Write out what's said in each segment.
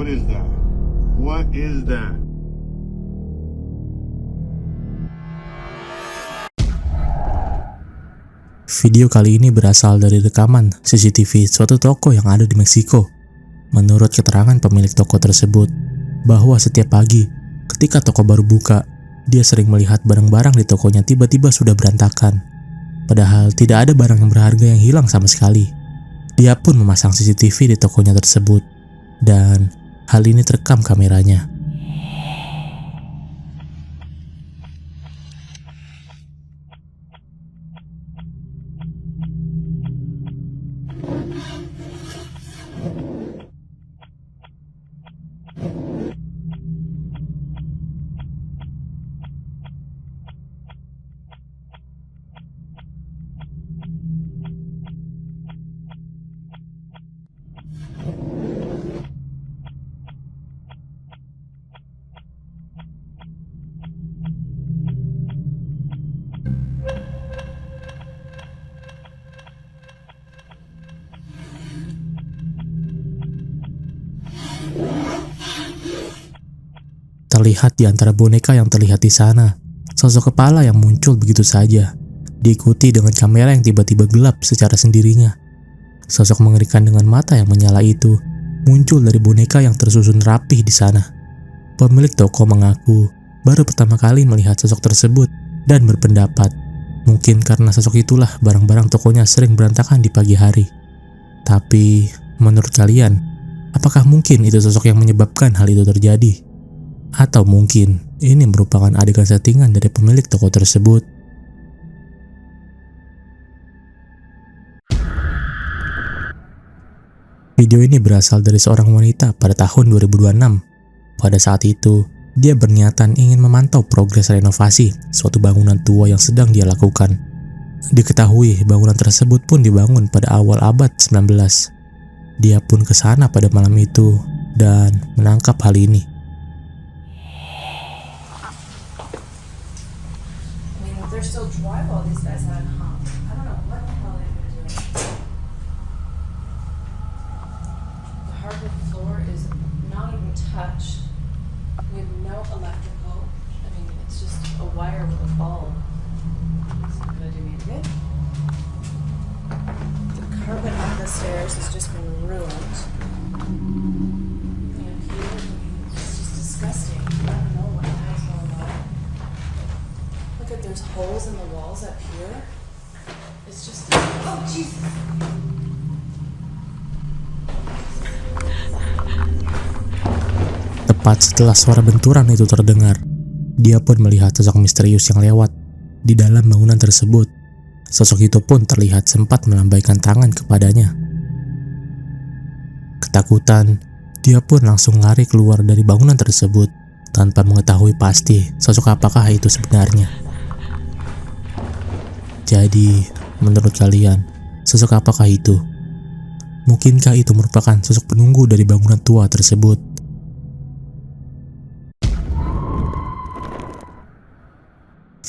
What is that? What is that? Video kali ini berasal dari rekaman CCTV suatu toko yang ada di Meksiko. Menurut keterangan pemilik toko tersebut, bahwa setiap pagi ketika toko baru buka, dia sering melihat barang-barang di tokonya tiba-tiba sudah berantakan. Padahal tidak ada barang yang berharga yang hilang sama sekali. Dia pun memasang CCTV di tokonya tersebut, dan hal ini terekam kameranya. Terlihat di antara boneka yang terlihat di sana, sosok kepala yang muncul begitu saja, diikuti dengan kamera yang tiba-tiba gelap secara sendirinya. Sosok mengerikan dengan mata yang menyala itu muncul dari boneka yang tersusun rapih di sana. Pemilik toko mengaku baru pertama kali melihat sosok tersebut dan berpendapat mungkin karena sosok itulah barang-barang tokonya sering berantakan di pagi hari. Tapi menurut kalian, apakah mungkin itu sosok yang menyebabkan hal itu terjadi? Atau mungkin ini merupakan adegan settingan dari pemilik toko tersebut? Video ini berasal dari seorang wanita pada tahun 2026. Pada saat itu, dia berniatan ingin memantau progres renovasi suatu bangunan tua yang sedang dia lakukan. Diketahui bangunan tersebut pun dibangun pada awal abad 19. Dia pun ke sana pada malam itu dan menangkap hal ini. They're still dry while these guys haven't hung. I don't know what the hell they've been doing. The hardwood floor is not even touched. We have no electrical. I mean, it's just a wire with a bulb. It's not gonna do me any good. The carpet on the stairs has just been ruined. And here, it's just disgusting. I don't know what the hell's going on. Look at, there's holes in the walls up here. It's just, oh Jesus. Tepat setelah suara benturan itu terdengar, dia pun melihat sosok misterius yang lewat di dalam bangunan tersebut. Sosok itu pun terlihat sempat melambaikan tangan kepadanya. Ketakutan, dia pun langsung lari keluar dari bangunan tersebut tanpa mengetahui pasti sosok apakah itu sebenarnya. Jadi, menurut kalian, sosok apakah itu? Mungkinkah itu merupakan sosok penunggu dari bangunan tua tersebut?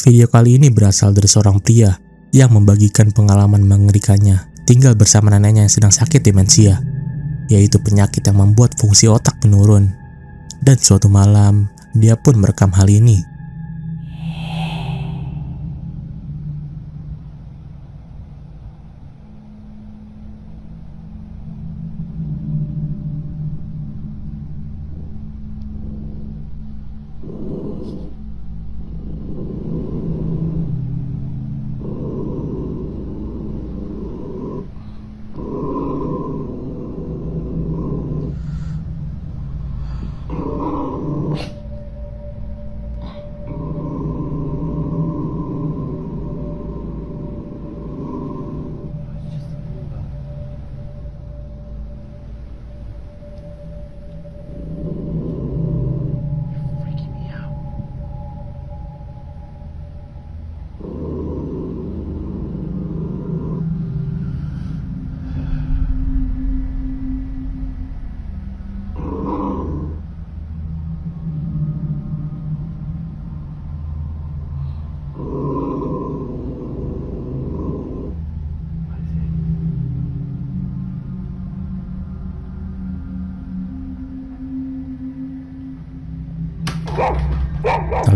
Video kali ini berasal dari seorang pria yang membagikan pengalaman mengerikannya tinggal bersama neneknya yang sedang sakit demensia, yaitu penyakit yang membuat fungsi otak menurun. Dan suatu malam, dia pun merekam hal ini.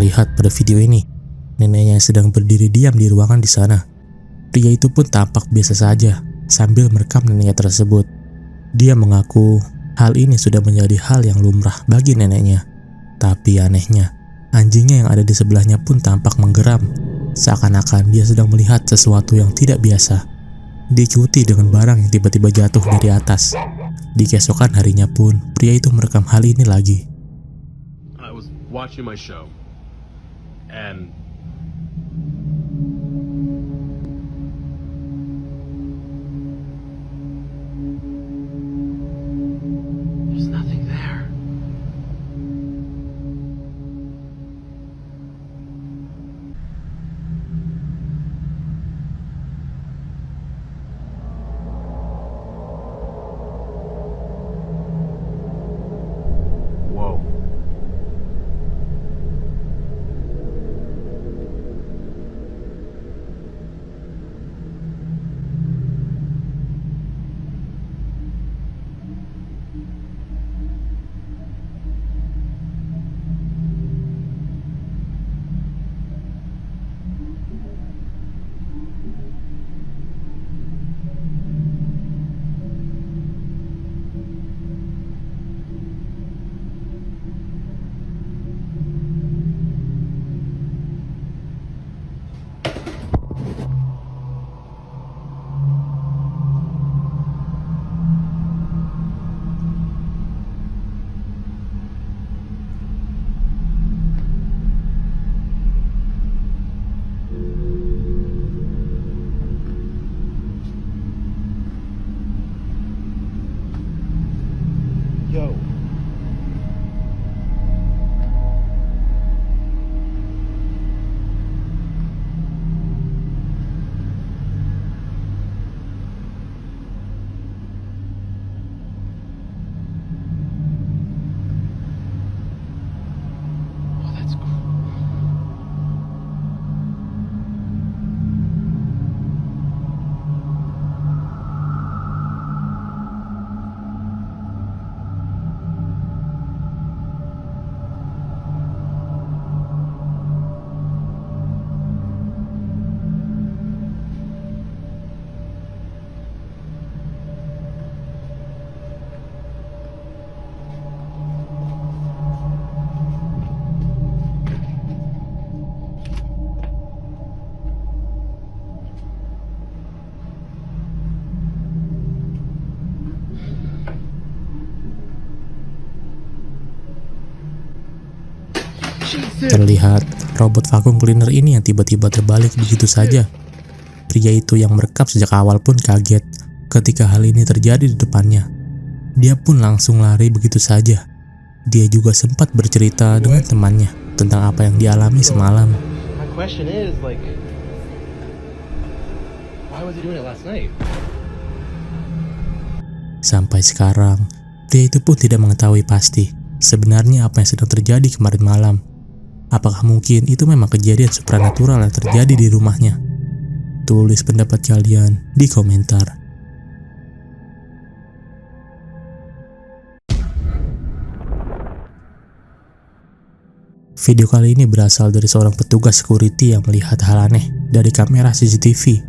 terlihat pada video ini. Neneknya yang sedang berdiri diam di ruangan di sana. Pria itu pun tampak biasa saja sambil merekam neneknya tersebut. Dia mengaku hal ini sudah menjadi hal yang lumrah bagi neneknya. Tapi anehnya, anjingnya yang ada di sebelahnya pun tampak menggeram, seakan-akan dia sedang melihat sesuatu yang tidak biasa. Diikuti dengan barang yang tiba-tiba jatuh dari atas. Di keesokan harinya pun, pria itu merekam hal ini lagi. I was watching my show, and there's nothing there. Whoa. Yo. Oh, that's cool. Terlihat robot vacuum cleaner ini yang tiba-tiba terbalik begitu saja. Pria itu yang merekam sejak awal pun kaget ketika hal ini terjadi di depannya. Dia pun langsung lari begitu saja. Dia juga sempat bercerita dengan temannya tentang apa yang dialami semalam. My question is, like, why was he doing it last night? Sampai sekarang, pria itu pun tidak mengetahui pasti sebenarnya apa yang sedang terjadi kemarin malam. Apakah mungkin itu memang kejadian supranatural yang terjadi di rumahnya? Tulis pendapat kalian di komentar. Video kali ini berasal dari seorang petugas security yang melihat hal aneh dari kamera CCTV.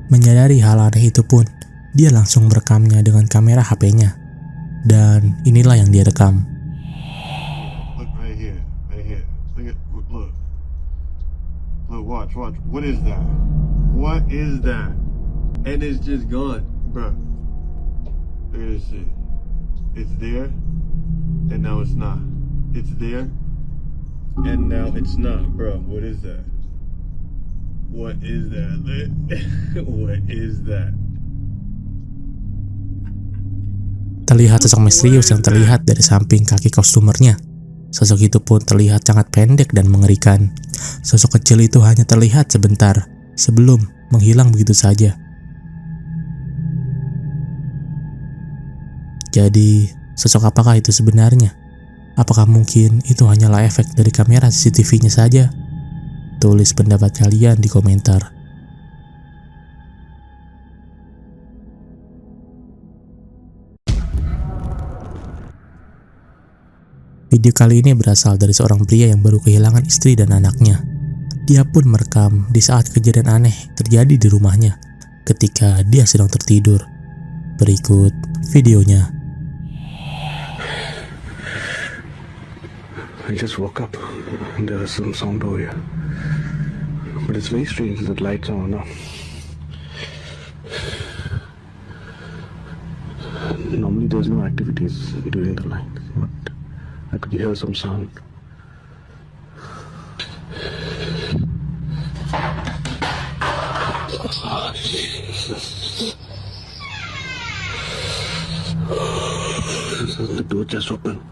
Menyadari hal aneh itu pun, dia langsung merekamnya dengan kamera HP-nya. Dan inilah yang dia rekam. Look right here. Right here. Look. Look, watch. What is that? What is that? And it's just gone, bro. Look at this shit. It's there, and now it's not. It's there, and now it's not, bro. What is that? What is that? What is that? Terlihat sosok misterius yang terlihat dari samping kaki kostumernya. Sosok itu pun terlihat sangat pendek dan mengerikan. Sosok kecil itu hanya terlihat sebentar sebelum menghilang begitu saja. Jadi, sosok apakah itu sebenarnya? Apakah mungkin itu hanyalah efek dari kamera CCTV-nya saja? Tulis pendapat kalian di komentar. Video kali ini berasal dari seorang pria yang baru kehilangan istri dan anaknya. Dia pun merekam di saat kejadian aneh terjadi di rumahnya ketika dia sedang tertidur. Berikut videonya. I just woke up and there was some sound over here. But it's very strange that lights are on now. Normally there's no activities during the night, but I could hear some sound. The door just opened.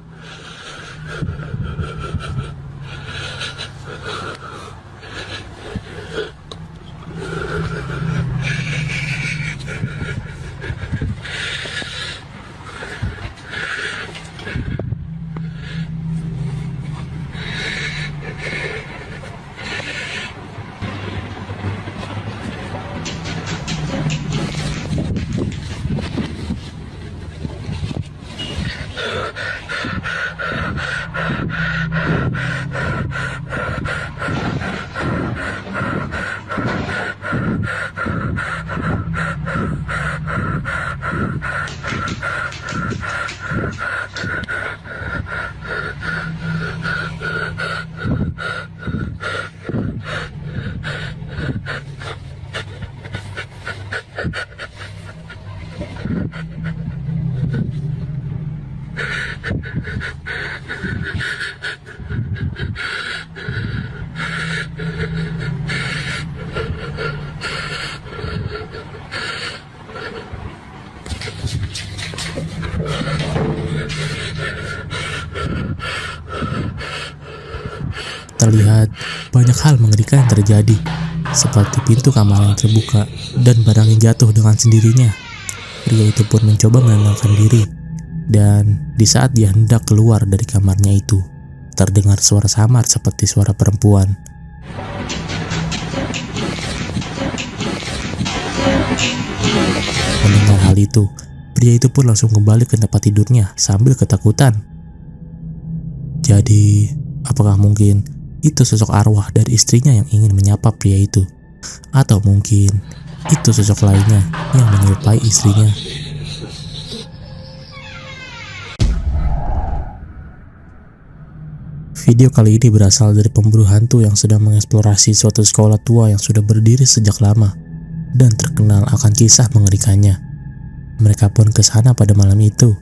Terlihat banyak hal mengerikan yang terjadi, seperti pintu kamar yang terbuka dan barang yang jatuh dengan sendirinya. Pria itu pun mencoba menenangkan diri, dan di saat dia hendak keluar dari kamarnya itu, terdengar suara samar seperti suara perempuan. Mendengar hal itu, pria itu pun langsung kembali ke tempat tidurnya sambil ketakutan. Jadi, apakah mungkin itu sosok arwah dari istrinya yang ingin menyapa pria itu? Atau mungkin itu sosok lainnya yang menyerupai istrinya? Video kali ini berasal dari pemburu hantu yang sedang mengeksplorasi suatu sekolah tua yang sudah berdiri sejak lama dan terkenal akan kisah mengerikannya. Mereka pun ke sana pada malam itu.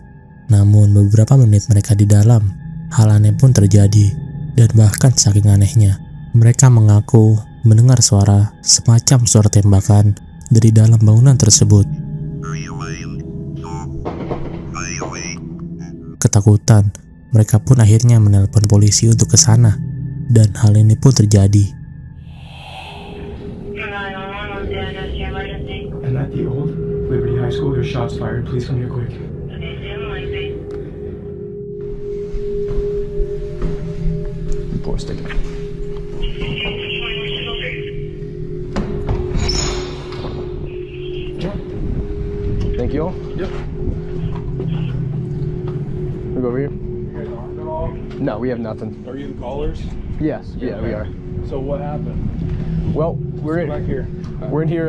Namun beberapa menit mereka di dalam, hal aneh pun terjadi. Dan bahkan saking anehnya, mereka mengaku mendengar suara semacam suara tembakan dari dalam bangunan tersebut. Ketakutan, mereka pun akhirnya menelpon polisi untuk ke sana, dan hal ini pun terjadi. And at the old Liberty High School, there's shots fired. Please come here quick. Poor stick. Thank you all. Yep. We go over here. You guys armed at all? No, we have nothing. Are you the callers? Yes, yeah, we are. So what happened? Well, we're Back here. we're in here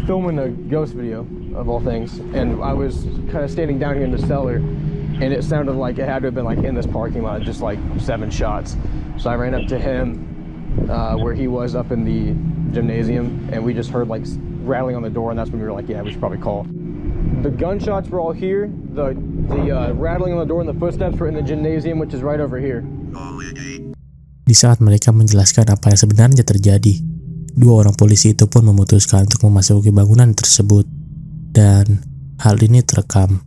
filming a ghost video of all things, and I was kind of standing down here in the cellar, and it sounded like it had to have been like in this parking lot, just like 7 shots. So I ran up to him where he was up in the gymnasium, and we just heard like rattling on the door, and that's when we were like, yeah, we should probably call. The gunshots were all here. The rattling on the door and the footsteps were in the gymnasium, which is right over here. Di saat mereka menjelaskan apa yang sebenarnya terjadi, 2 orang polisi itu pun memutuskan untuk memasuki bangunan tersebut, dan hal ini terekam.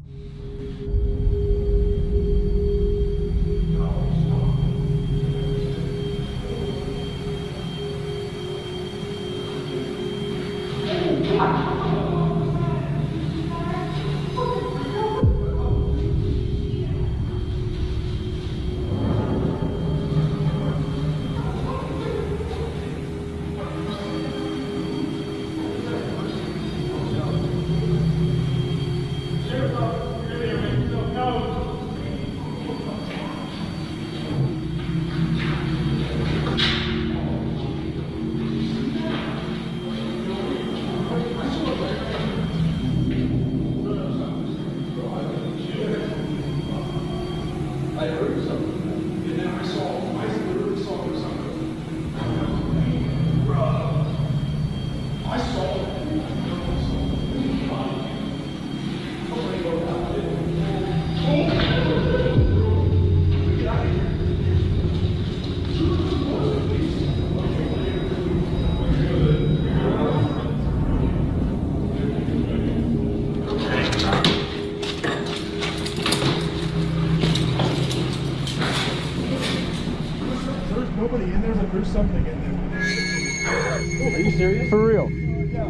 something in there. Are you serious? For real? Yeah.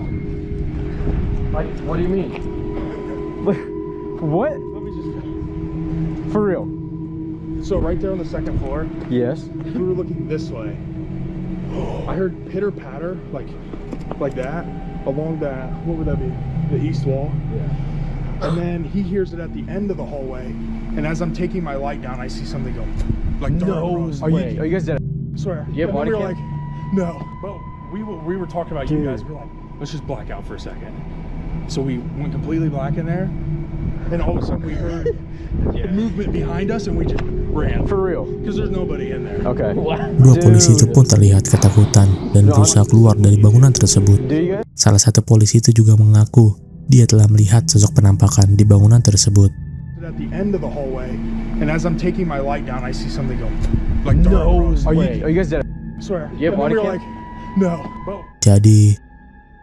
Like, what do you mean? What? Let me just. For real? So right there on the second floor, Yes. we were looking this way. I heard pitter patter, like that, along that. What would that be? The east wall. Yeah. And then he hears it at the end of the hallway. And as I'm taking my light down, I see something go like dart across. Are you guys dead? I swear. You have And then body we were cam? like, no. But we were talking about you guys. We're like, let's just black out for a second. So we went completely black in there, and all of a sudden we heard movement behind us, and we just ran For real? because there's nobody in there. Okay. Dua polisi itu pun terlihat ketakutan dan berusaha keluar dari bangunan tersebut. Do you guys? Salah satu polisi itu juga mengaku dia telah melihat sosok penampakan di bangunan tersebut. At the end of the hallway, and as I'm taking my light down, I see something go like dart across. Are you guys dead? I swear. You have And then body we were cam? like, no. But Jadi,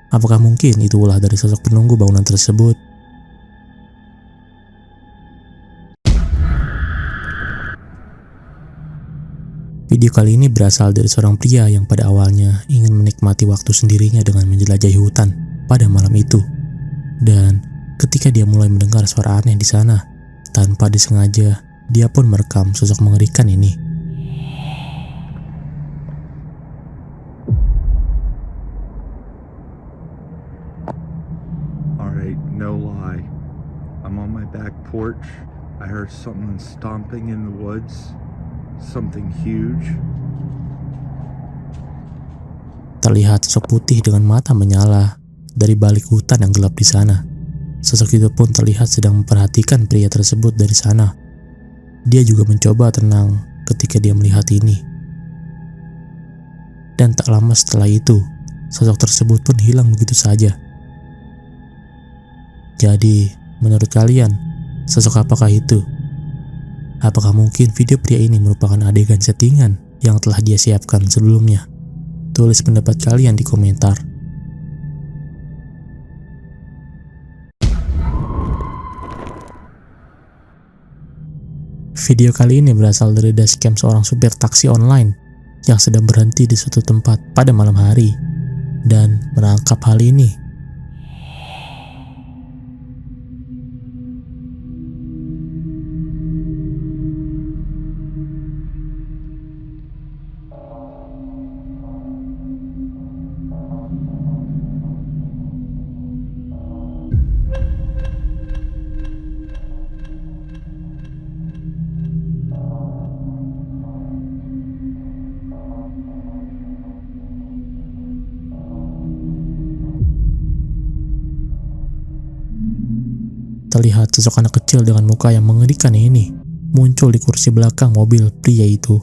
apakah mungkin itu ulah dari sosok penunggu bangunan tersebut? Video kali ini berasal dari seorang pria yang pada awalnya ingin menikmati waktu sendirinya dengan menjelajahi hutan pada malam itu. Dan ketika dia mulai mendengar suara aneh di sana, tanpa disengaja, dia pun merekam sosok mengerikan ini. Alright, no lie. I'm on my back porch. I heard something stomping in the woods. Something huge. Terlihat sosok putih dengan mata menyala dari balik hutan yang gelap di sana. Sosok itu pun terlihat sedang memperhatikan pria tersebut dari sana. Dia juga mencoba tenang ketika dia melihat ini. Dan tak lama setelah itu, sosok tersebut pun hilang begitu saja. Jadi, menurut kalian, sosok apakah itu? Apakah mungkin video pria ini merupakan adegan settingan yang telah dia siapkan sebelumnya? Tulis pendapat kalian di komentar. Video kali ini berasal dari dashcam seorang supir taksi online yang sedang berhenti di suatu tempat pada malam hari dan menangkap hal ini. Terlihat sosok anak kecil dengan muka yang mengerikan ini muncul di kursi belakang mobil pria itu.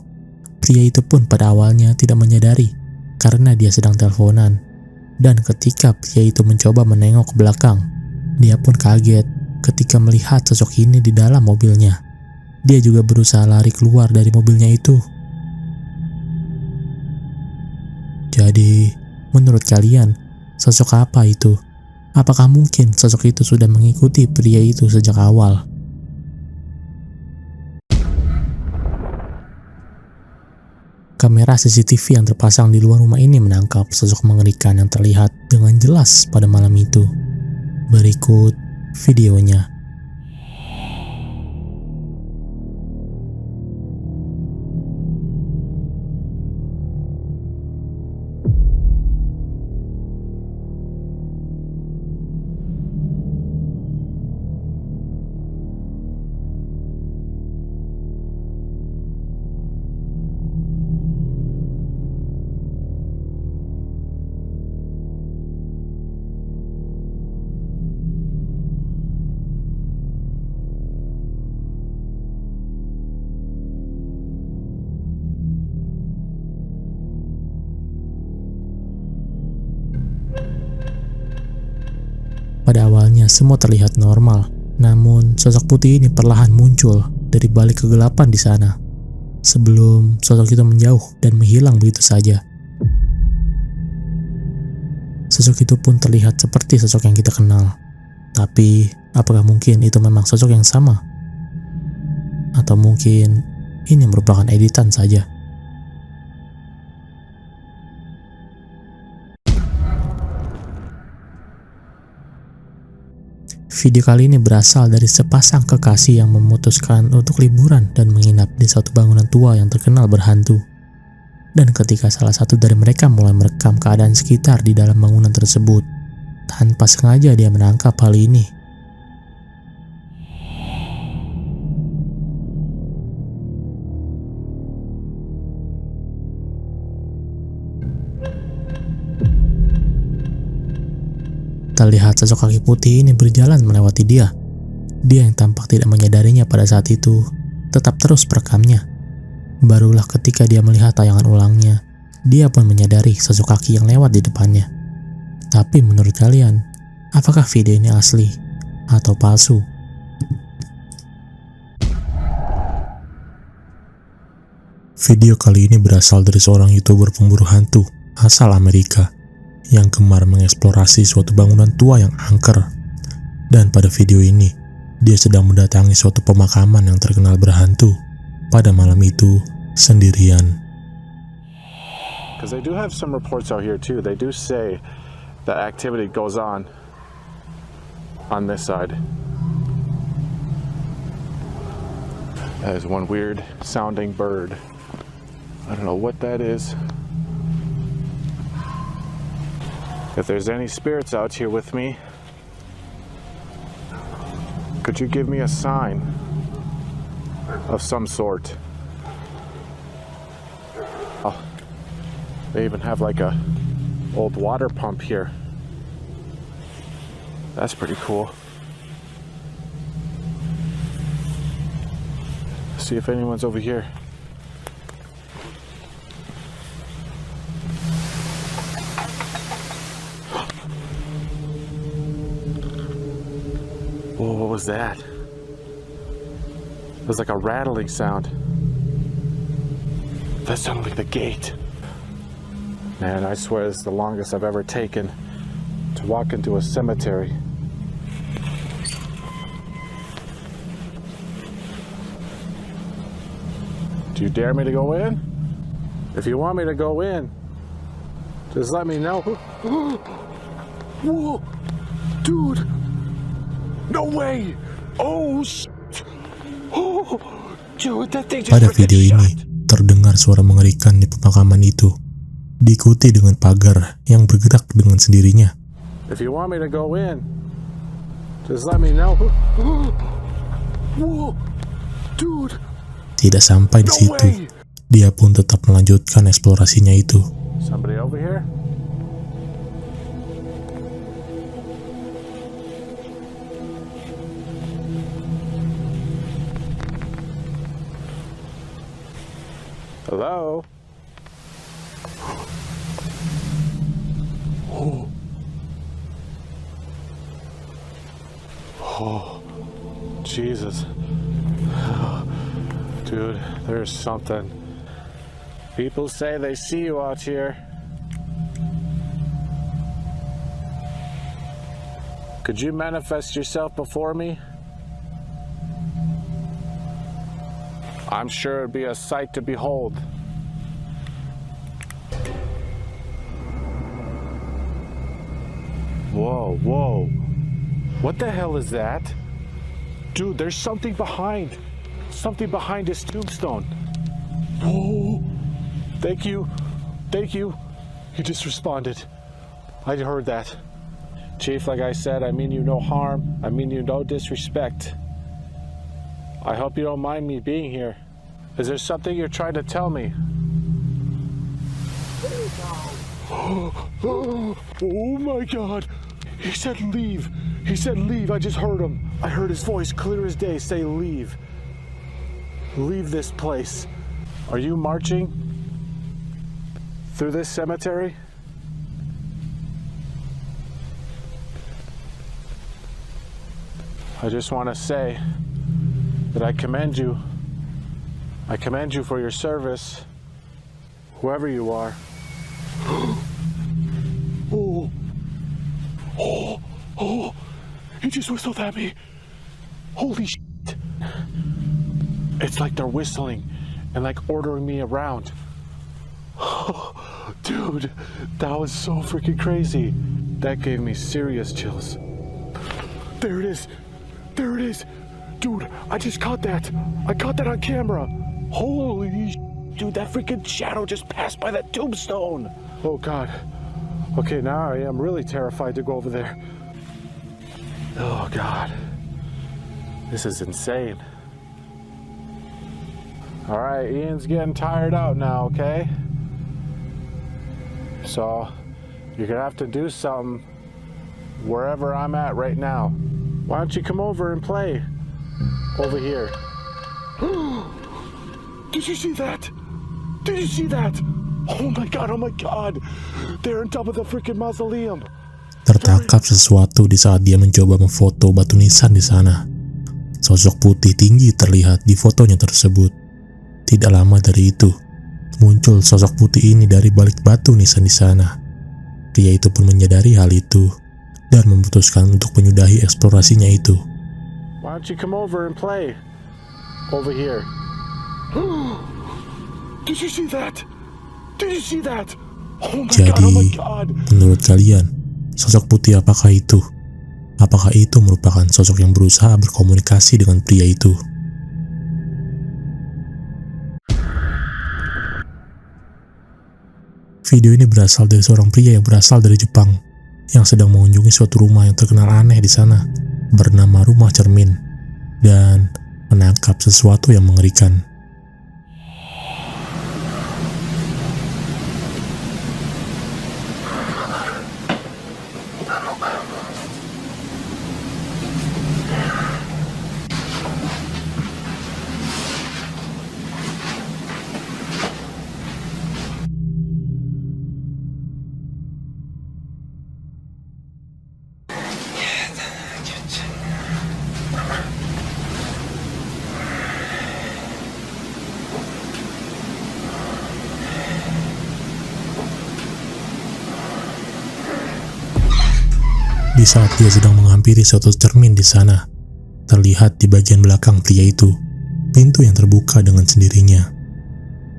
Pria itu pun pada awalnya tidak menyadari karena dia sedang teleponan. Dan ketika pria itu mencoba menengok ke belakang, dia pun kaget ketika melihat sosok ini di dalam mobilnya. Dia juga berusaha lari keluar dari mobilnya itu. Jadi, menurut kalian, sosok apa itu? Apakah mungkin sosok itu sudah mengikuti pria itu sejak awal? Kamera CCTV yang terpasang di luar rumah ini menangkap sosok mengerikan yang terlihat dengan jelas pada malam itu. Berikut videonya. Pada awalnya semua terlihat normal, namun sosok putih ini perlahan muncul dari balik kegelapan di sana. Sebelum sosok itu menjauh dan menghilang begitu saja. Sosok itu pun terlihat seperti sosok yang kita kenal. Tapi, apakah mungkin itu memang sosok yang sama? Atau mungkin ini merupakan editan saja? Video kali ini berasal dari sepasang kekasih yang memutuskan untuk liburan dan menginap di suatu bangunan tua yang terkenal berhantu. Dan ketika salah satu dari mereka mulai merekam keadaan sekitar di dalam bangunan tersebut, tanpa sengaja dia menangkap hal ini. Terlihat sosok kaki putih ini berjalan melewati dia. Dia yang tampak tidak menyadarinya pada saat itu, tetap terus merekamnya. Barulah ketika dia melihat tayangan ulangnya, dia pun menyadari sosok kaki yang lewat di depannya. Tapi menurut kalian, apakah video ini asli atau palsu? Video kali ini berasal dari seorang YouTuber pemburu hantu asal Amerika yang gemar mengeksplorasi suatu bangunan tua yang angker. Dan pada video ini, dia sedang mendatangi suatu pemakaman yang terkenal berhantu pada malam itu sendirian. Because they do have some reports out here too. They do say that activity goes on this side. That is one weird sounding bird. I don't know what that is. If there's any spirits out here with me, could you give me a sign of some sort? Oh, they even have like a old water pump here. That's pretty cool. Let's see if anyone's over here. Whoa, what was that? It was like a rattling sound. That sounded like the gate. Man, I swear this is the longest I've ever taken to walk into a cemetery. Do you dare me to go in? If you want me to go in, just let me know. Whoa, dude. No way! Oh shit! Oh, dude, that thing just Pada video ini, terdengar suara mengerikan di pemakaman itu, diikuti dengan pagar yang bergerak dengan sendirinya. If you want me to go in, just let me know. Whoa, dude! Tidak sampai di situ, dia pun tetap melanjutkan eksplorasinya itu. Somebody over here? Hello? Oh. Oh. Jesus. Dude, there's something. People say they see you out here. Could you manifest yourself before me? I'm sure it'd be a sight to behold. Whoa, whoa. What the hell is that? Dude, there's something behind. Something behind his tombstone. Oh, thank you. Thank you. You just responded. I heard that. Chief, like I said, I mean you no harm. I mean you no disrespect. I hope you don't mind me being here. Is there something you're trying to tell me? Oh my God. He said leave. He said leave. I just heard him. I heard his voice clear as day say leave. Leave this place. Are you marching through this cemetery? I just want to say that I commend you. I commend you for your service, whoever you are. Oh, oh, oh, he just whistled at me. Holy shit. It's like they're whistling and like ordering me around. Dude, that was so freaking crazy. That gave me serious chills. There it is. There it is. Dude, I just caught that. I caught that on camera. Holy sh**. Dude, that freaking shadow just passed by that tombstone. Oh, God. Okay, now I am really terrified to go over there. Oh, God. This is insane. All right, Ian's getting tired out now, okay? So, you're gonna have to do something wherever I'm at right now. Why don't you come over and play over here? Did you see that? Did you see that? Oh my God, oh my God. They're on top of the freaking mausoleum. Tertangkap sesuatu di saat dia mencoba memfoto batu nisan di sana. Sosok putih tinggi terlihat di fotonya tersebut. Tidak lama dari itu, muncul sosok putih ini dari balik batu nisan di sana. Pria itu pun menyadari hal itu dan memutuskan untuk menyudahi eksplorasinya itu. Why don't you come over and play over here? Did you see that? Did you see that? Oh my Jadi, God, oh my God. menurut kalian, sosok putih apakah itu? Apakah itu merupakan sosok yang berusaha berkomunikasi dengan pria itu? Video ini berasal dari seorang pria yang berasal dari Jepang yang sedang mengunjungi suatu rumah yang terkenal aneh di sana, bernama Rumah Cermin, dan menangkap sesuatu yang mengerikan. Di saat dia sedang menghampiri suatu cermin di sana, terlihat di bagian belakang pria itu pintu yang terbuka dengan sendirinya.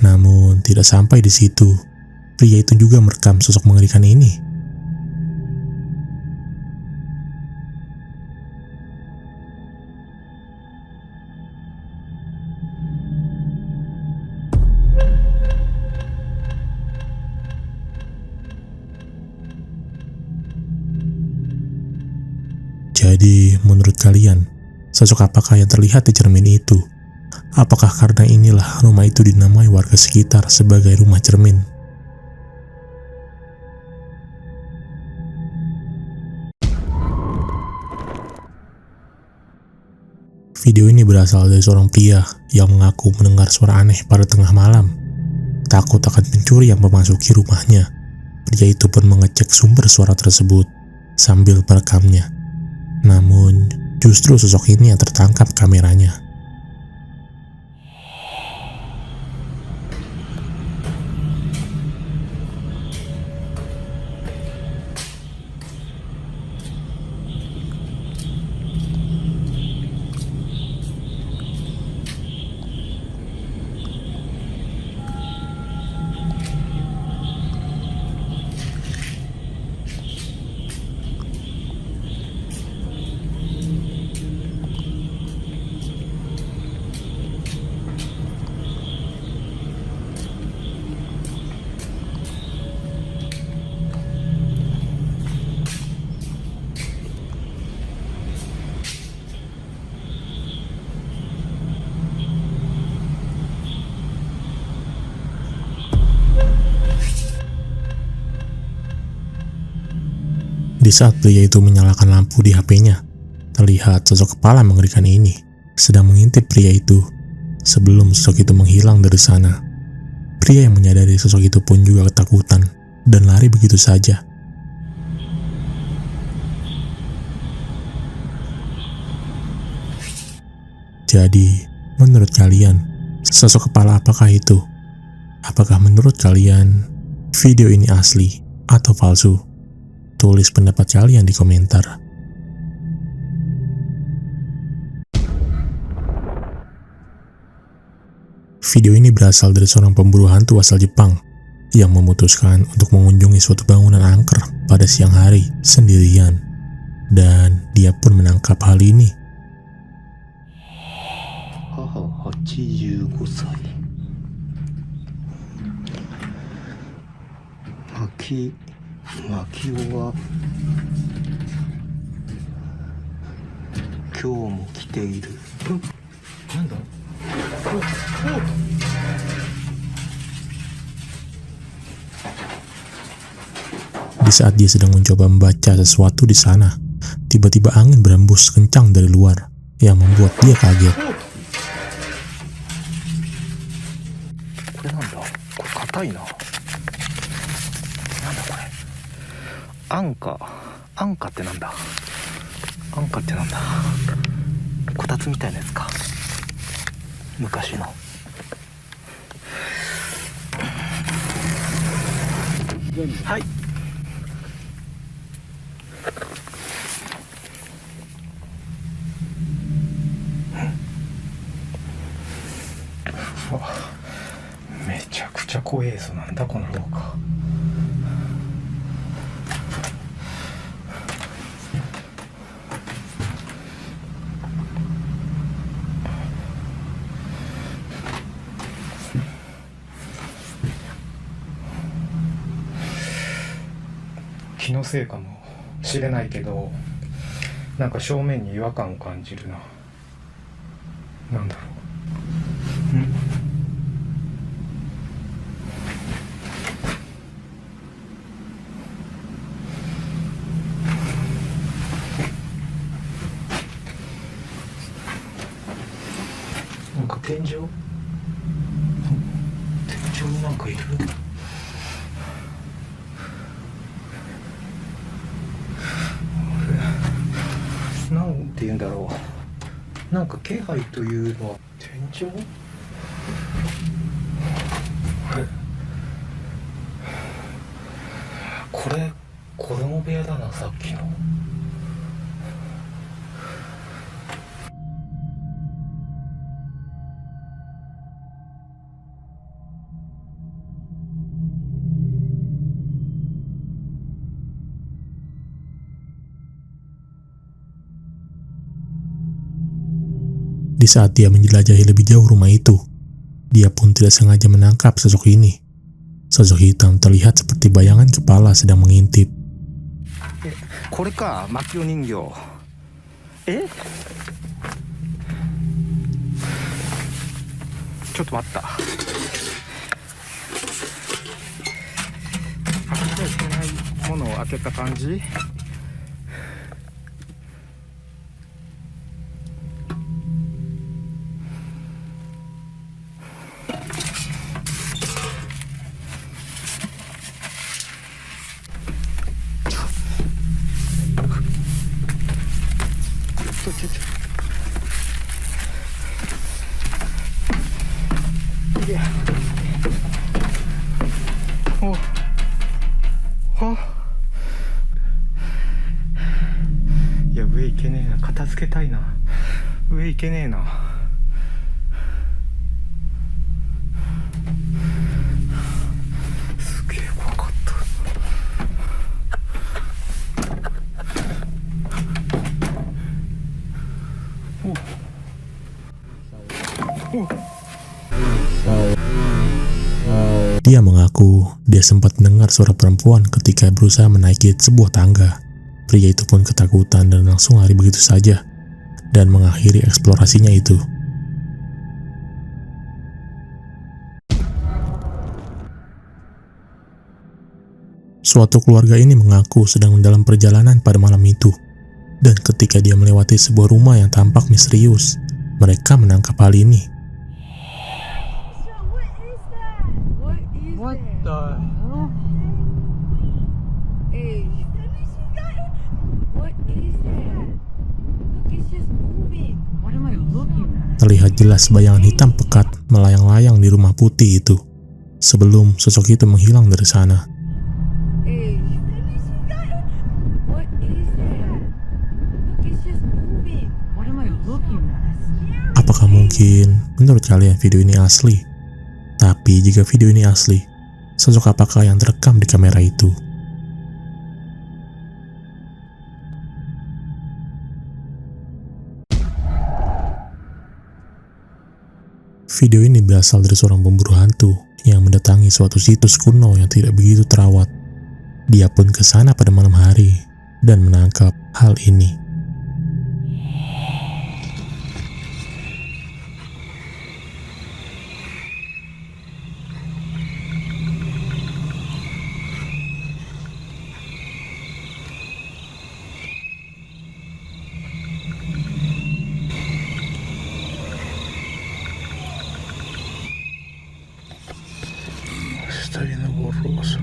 Namun tidak sampai di situ, pria itu juga merekam sosok mengerikan ini. Jadi, menurut kalian, sosok apakah yang terlihat di cermin itu? Apakah karena inilah rumah itu dinamai warga sekitar sebagai rumah cermin? Video ini berasal dari seorang pria yang mengaku mendengar suara aneh pada tengah malam. Takut akan pencuri yang memasuki rumahnya, pria itu pun mengecek sumber suara tersebut sambil merekamnya. Namun, justru sosok ini yang tertangkap kameranya. Di saat pria itu menyalakan lampu di HP-nya, terlihat sosok kepala mengerikan ini sedang mengintip pria itu sebelum sosok itu menghilang dari sana. Pria yang menyadari sosok itu pun juga ketakutan dan lari begitu saja. Jadi, menurut kalian, sosok kepala apakah itu? Apakah menurut kalian video ini asli atau palsu? Tulis pendapat kalian di komentar. Video ini berasal dari seorang pemburu hantu asal Jepang yang memutuskan untuk mengunjungi suatu bangunan angker pada siang hari sendirian. dan dia pun menangkap hal ini. 母85歳。マキオは今日も来ている。なんだ？ Di saat dia sedang mencoba membaca sesuatu di sana, tiba-tiba angin berembus kencang dari luar yang membuat dia kaget. これなんだ？これ硬いな。なんだこれ？アンカってなんだ？アンカってなんだ？こたつみたいなやつか。昔の。はい。めちゃくちゃ怖いぞ。なんだこの廊下。気のせいかもしれないけど、なんか正面に違和感を感じるな。なんだろう。なんか天井になんかいる。なんて言うんだろう。なんか気配というのは天井？これ子供部屋だな、さっきの。Di saat dia menjelajahi lebih jauh rumah itu, dia pun tidak sengaja menangkap sosok ini. Sosok hitam terlihat seperti bayangan kepala sedang mengintip. これか、マキオ人形。ちょっと待った。開けちゃいけないものを開けた感じ。いや、上行けねえな。片付けたいな。上行けねえな。すげえ怖かった。Dia mengaku dia sempat mendengar suara perempuan ketika berusaha menaiki sebuah tangga. Pria itu pun ketakutan dan langsung lari begitu saja dan mengakhiri eksplorasinya itu. Suatu keluarga ini mengaku sedang dalam perjalanan pada malam itu, dan ketika dia melewati sebuah rumah yang tampak misterius, mereka menangkap hal ini. What the hell? Hey, what is that? Look, it's just moving. What am I looking at? Terlihat jelas bayangan hitam pekat melayang-layang di rumah putih itu, sebelum sosok itu menghilang dari sana. Hey, what is that? Look, it's just moving. What am I looking at? Apakah mungkin menurut kalian video ini asli? Tapi jika video ini asli, sosok apakah yang terekam di kamera itu? Video ini berasal dari seorang pemburu hantu yang mendatangi suatu situs kuno yang tidak begitu terawat. Dia pun ke sana pada malam hari dan menangkap hal ini. Está viendo borroso.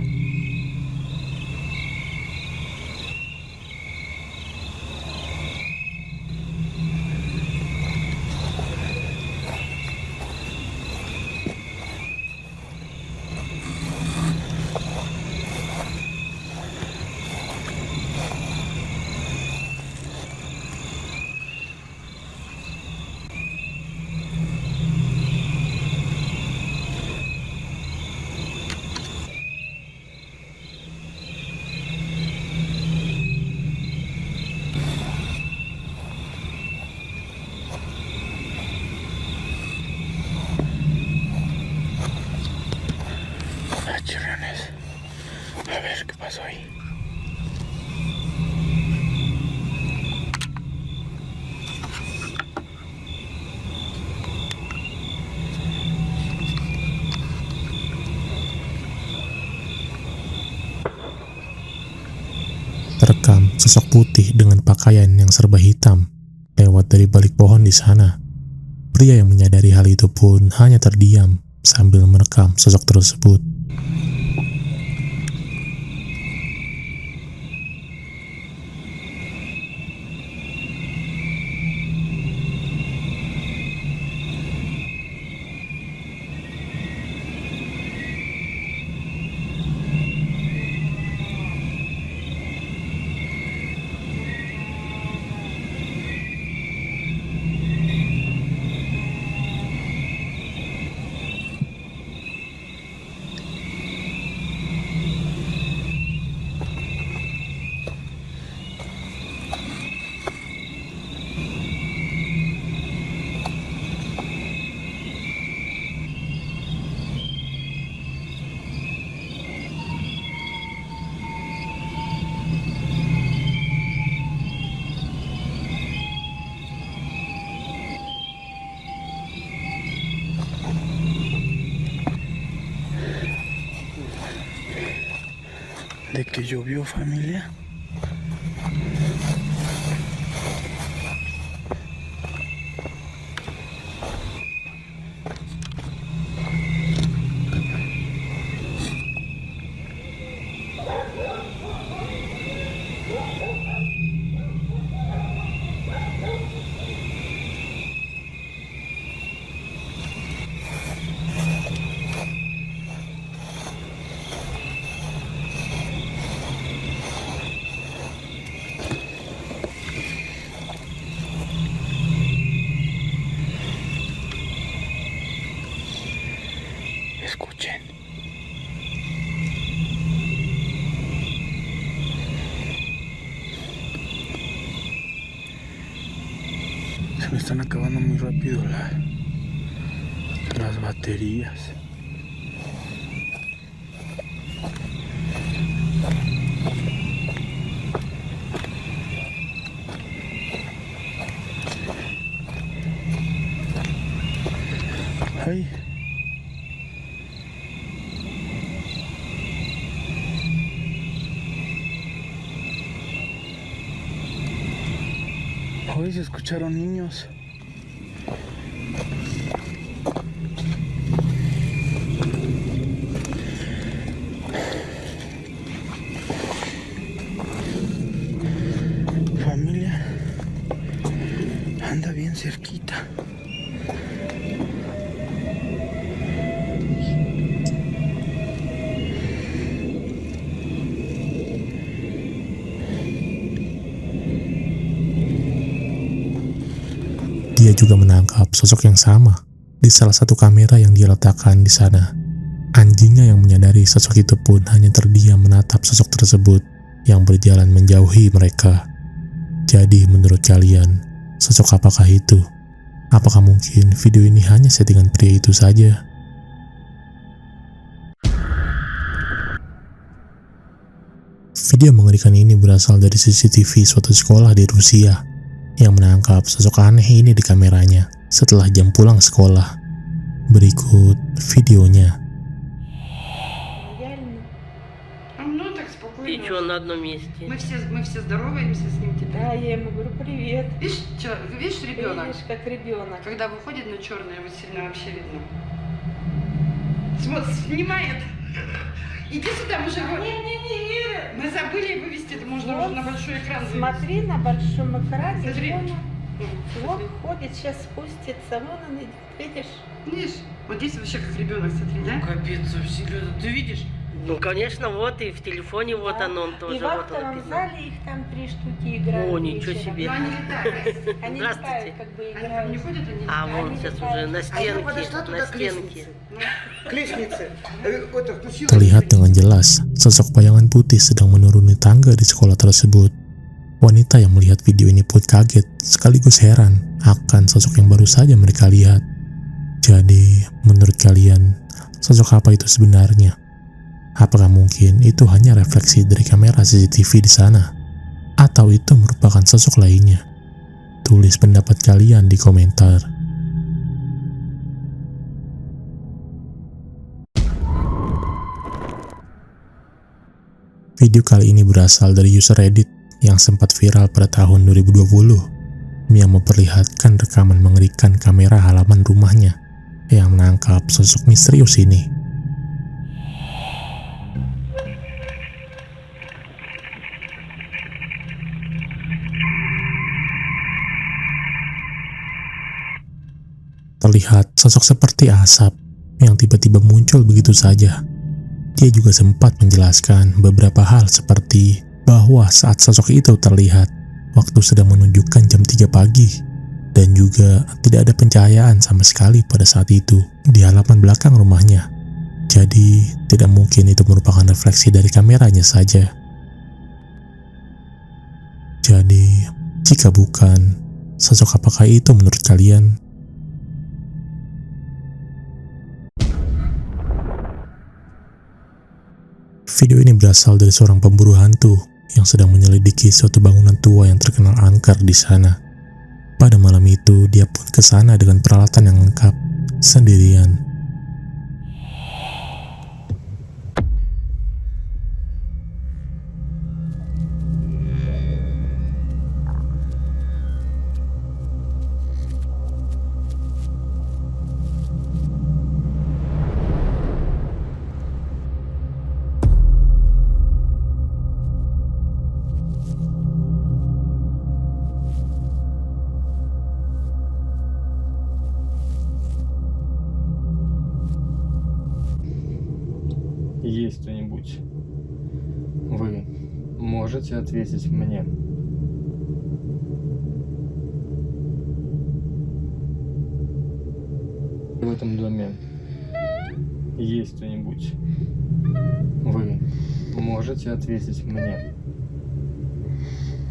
Chirriones. A ver qué pasó ahí. Terekam sosok putih dengan pakaian yang serba hitam lewat dari balik pohon di sana. Pria yang menyadari hal itu pun hanya terdiam sambil merekam sosok tersebut. ¿De que llovió, familia? Escuchen. Se me están acabando muy rápido las baterías. Ay. Hoy se escucharon niños. Familia, anda bien cerquita. Dia juga menangkap sosok yang sama di salah satu kamera yang dia letakkan di sana. Anjingnya yang menyadari sosok itu pun hanya terdiam menatap sosok tersebut yang berjalan menjauhi mereka. Jadi menurut kalian, sosok apakah itu? Apakah mungkin video ini hanya settingan pria itu saja? Video mengerikan ini berasal dari CCTV suatu sekolah di Rusia yang menangkap sosok aneh ini di kameranya setelah jam pulang sekolah. Berikut videonya. Ты что, на одном месте? Мы все здороваемся с ним теперь. Да, я ему говорю, привет. Видишь ребенок? Видишь, как ребенок. Когда выходит на черное, его сильно вообще видно. Смотри, снимает. Иди сюда, мы же его... Не. Мы забыли вывести, это можно уже на большой экран вывести. Смотри на большом экране. Смотри. Вон ходит, сейчас спустится, вон он идет, видишь? Видишь? Вот здесь вообще как ребенок, смотри, да? Капец, вообще, Люда, ты видишь? Ну, конечно, вот и в телефоне вот Да. он тоже И в вот актовом написано. зале их там 3 штуки играют. О, ничего вечером. себе. Но они летают. Они Здравствуйте. летают, как бы Они там играют. не ходят, они А летают. вон сейчас уже на стенке, на стенке. К лестнице. Terlihat dengan jelas, sosok bayangan putih sedang menuruni tangga di sekolah tersebut. Wanita yang melihat video ini pun kaget, sekaligus heran akan sosok yang baru saja mereka lihat. Jadi, menurut kalian, sosok apa itu sebenarnya? Apakah mungkin itu hanya refleksi dari kamera CCTV di sana? Atau itu merupakan sosok lainnya? Tulis pendapat kalian di komentar. Video kali ini berasal dari user Reddit yang sempat viral pada tahun 2020 yang memperlihatkan rekaman mengerikan kamera halaman rumahnya yang menangkap sosok misterius ini. Terlihat sosok seperti asap yang tiba-tiba muncul begitu saja. Dia juga sempat menjelaskan beberapa hal seperti bahwa saat sosok itu terlihat, waktu sedang menunjukkan jam 3 pagi dan juga tidak ada pencahayaan sama sekali pada saat itu di halaman belakang rumahnya. Jadi tidak mungkin itu merupakan refleksi dari kameranya saja. Jadi jika bukan, sosok apakah itu menurut kalian? Video ini berasal dari seorang pemburu hantu yang sedang menyelidiki suatu bangunan tua yang terkenal angker di sana. Pada malam itu, dia pun ke sana dengan peralatan yang lengkap, sendirian. Есть кто-нибудь? Вы можете ответить мне? В этом доме есть кто-нибудь? Вы можете ответить мне?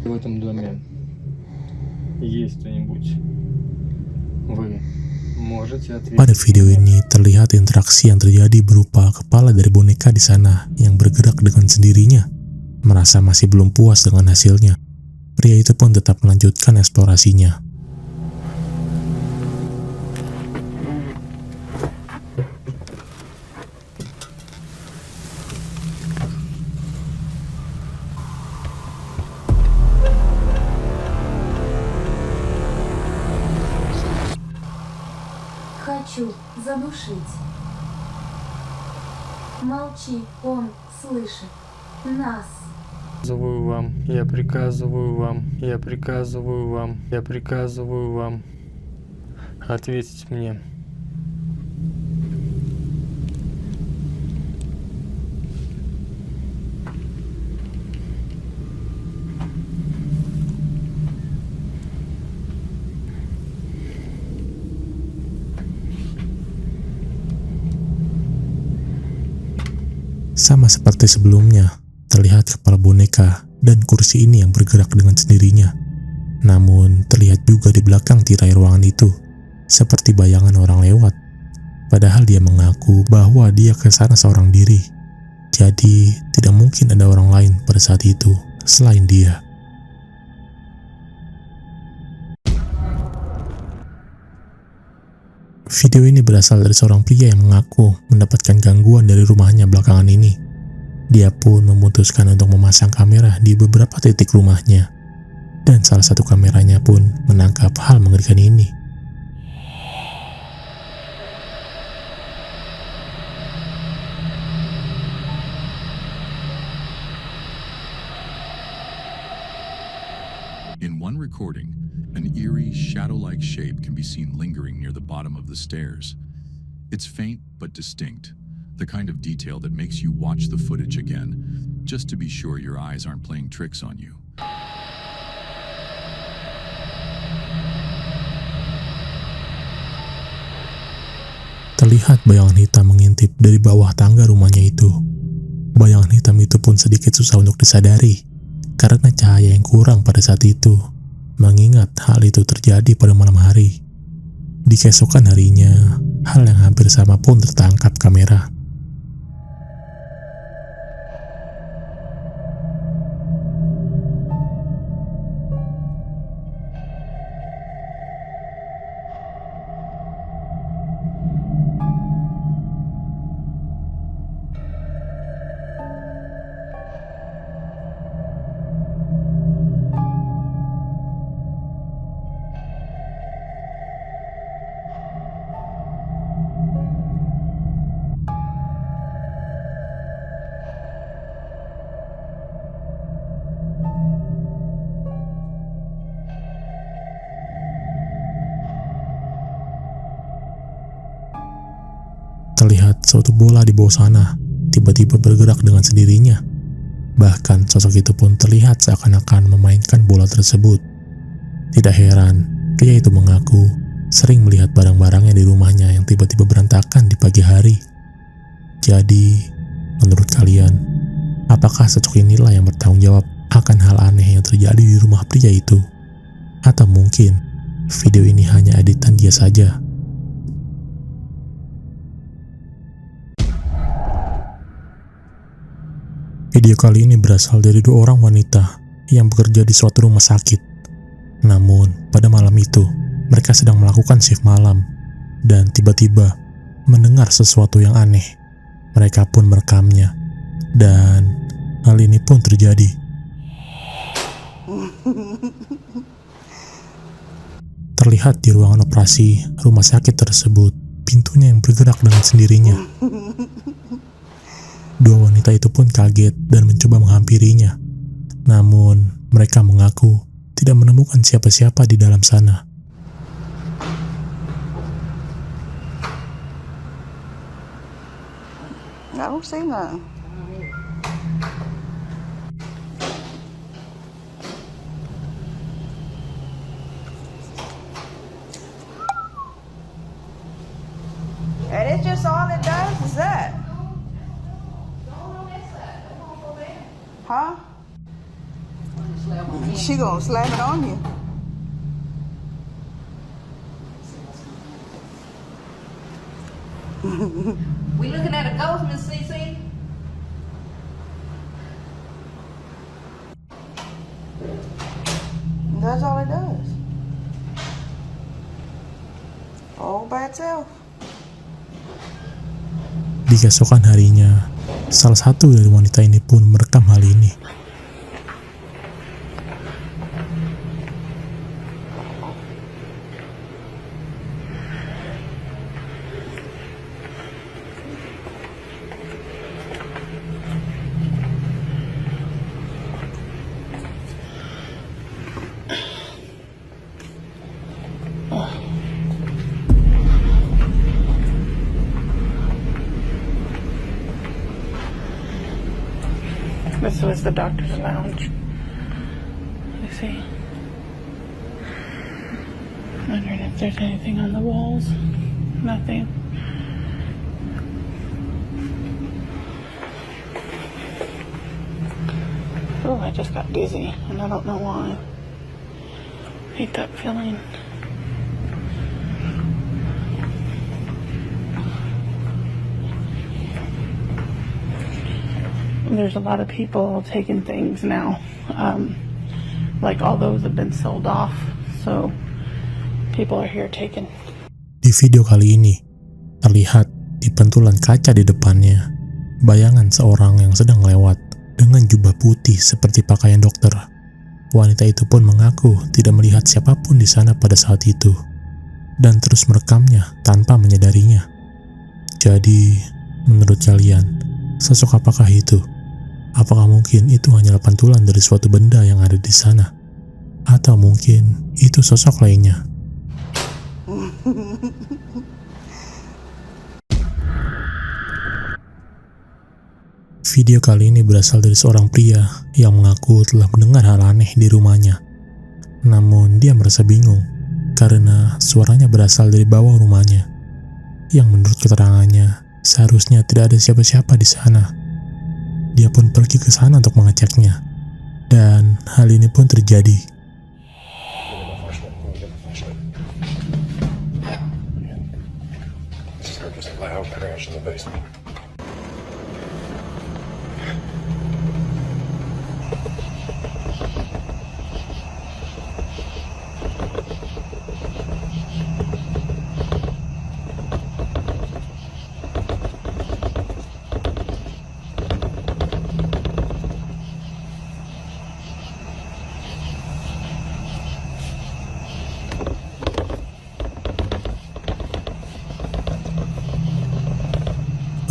В этом доме есть кто-нибудь? Вы можете ответить? Pada video ini terlihat interaksi yang terjadi berupa kepala dari boneka di sana yang bergerak dengan sendirinya. Merasa masih belum puas dengan hasilnya, pria itu pun tetap melanjutkan eksplorasinya. Хочу задушить. Молчи, он слышит нас. Приказываю вам, я приказываю вам, я приказываю вам, я приказываю вам ответить мне. Sama seperti sebelumnya, terlihat kepala boneka dan kursi ini yang bergerak dengan sendirinya. Namun, terlihat juga di belakang tirai ruangan itu, seperti bayangan orang lewat. Padahal dia mengaku bahwa dia ke sana seorang diri. Jadi tidak mungkin ada orang lain pada saat itu selain dia. Video ini berasal dari seorang pria yang mengaku mendapatkan gangguan dari rumahnya belakangan ini. Dia pun memutuskan untuk memasang kamera di beberapa titik rumahnya. Dan salah satu kameranya pun menangkap hal mengerikan ini. In one recording, an eerie, shadow-like shape can be seen lingering near the bottom of the stairs. It's faint but distinct, the kind of detail that makes you watch the footage again, just to be sure your eyes aren't playing tricks on you. Terlihat bayangan hitam mengintip dari bawah tangga rumahnya itu. Bayangan hitam itu pun sedikit susah untuk disadari, karena cahaya yang kurang pada saat itu, mengingat hal itu terjadi pada malam hari. Di keesokan harinya, hal yang hampir sama pun tertangkap kamera. Terlihat suatu bola di bawah sana tiba-tiba bergerak dengan sendirinya. Bahkan sosok itu pun terlihat seakan-akan memainkan bola tersebut. Tidak heran, pria itu mengaku sering melihat barang-barangnya di rumahnya yang tiba-tiba berantakan di pagi hari. Jadi, menurut kalian, apakah sosok inilah yang bertanggung jawab akan hal aneh yang terjadi di rumah pria itu? Atau mungkin video ini hanya editan dia saja? Video kali ini berasal dari 2 orang wanita yang bekerja di suatu rumah sakit. Namun, pada malam itu, mereka sedang melakukan shift malam dan tiba-tiba mendengar sesuatu yang aneh. Mereka pun merekamnya dan hal ini pun terjadi. Terlihat di ruangan operasi rumah sakit tersebut, pintunya yang bergerak dengan sendirinya. 2 wanita itu pun kaget dan mencoba menghampirinya. Namun, mereka mengaku tidak menemukan siapa-siapa di dalam sana. I don't see nothing. And it's just all it does is that. Huh? She gonna slam it on you. We looking at a ghost, Miss Cece? That's all it does. All by itself. Di keesokan harinya, salah satu dari wanita ini pun merekam hal ini. This was the doctor's lounge. You see? Wondering if there's anything on the walls. Nothing. Oh, I just got dizzy, and I don't know why. Hate that feeling. there's a lot of people taking things now. Like all those have been sold off, so people are here taking. Di video kali ini, terlihat di pentulan kaca di depannya, bayangan seorang yang sedang lewat dengan jubah putih seperti pakaian dokter. Wanita itu pun mengaku tidak melihat siapapun di sana pada saat itu, dan terus merekamnya tanpa menyadarinya. Jadi, menurut kalian, sosok apakah itu? Apakah mungkin itu hanyalah pantulan dari suatu benda yang ada di sana? Atau mungkin itu sosok lainnya? Video kali ini berasal dari seorang pria yang mengaku telah mendengar hal aneh di rumahnya. Namun dia merasa bingung karena suaranya berasal dari bawah rumahnya, yang menurut keterangannya seharusnya tidak ada siapa-siapa di sana. Dia pun pergi ke sana untuk mengeceknya, dan hal ini pun terjadi.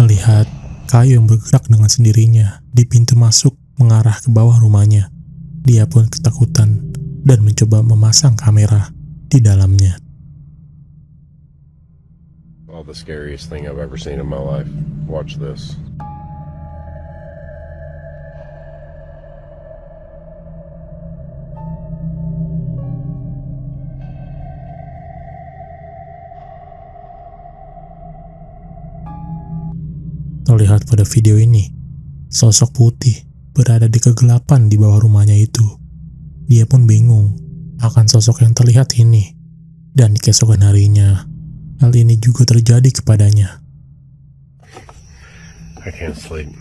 Melihat kayu yang bergerak dengan sendirinya di pintu masuk mengarah ke bawah rumahnya, dia pun ketakutan dan mencoba memasang kamera di dalamnya. Well, the scariest thing I've ever seen in my life. Watch this. Terlihat pada video ini, sosok putih berada di kegelapan di bawah rumahnya itu. Dia pun bingung akan sosok yang terlihat ini, dan di keesokan harinya, hal ini juga terjadi kepadanya. I can't sleep.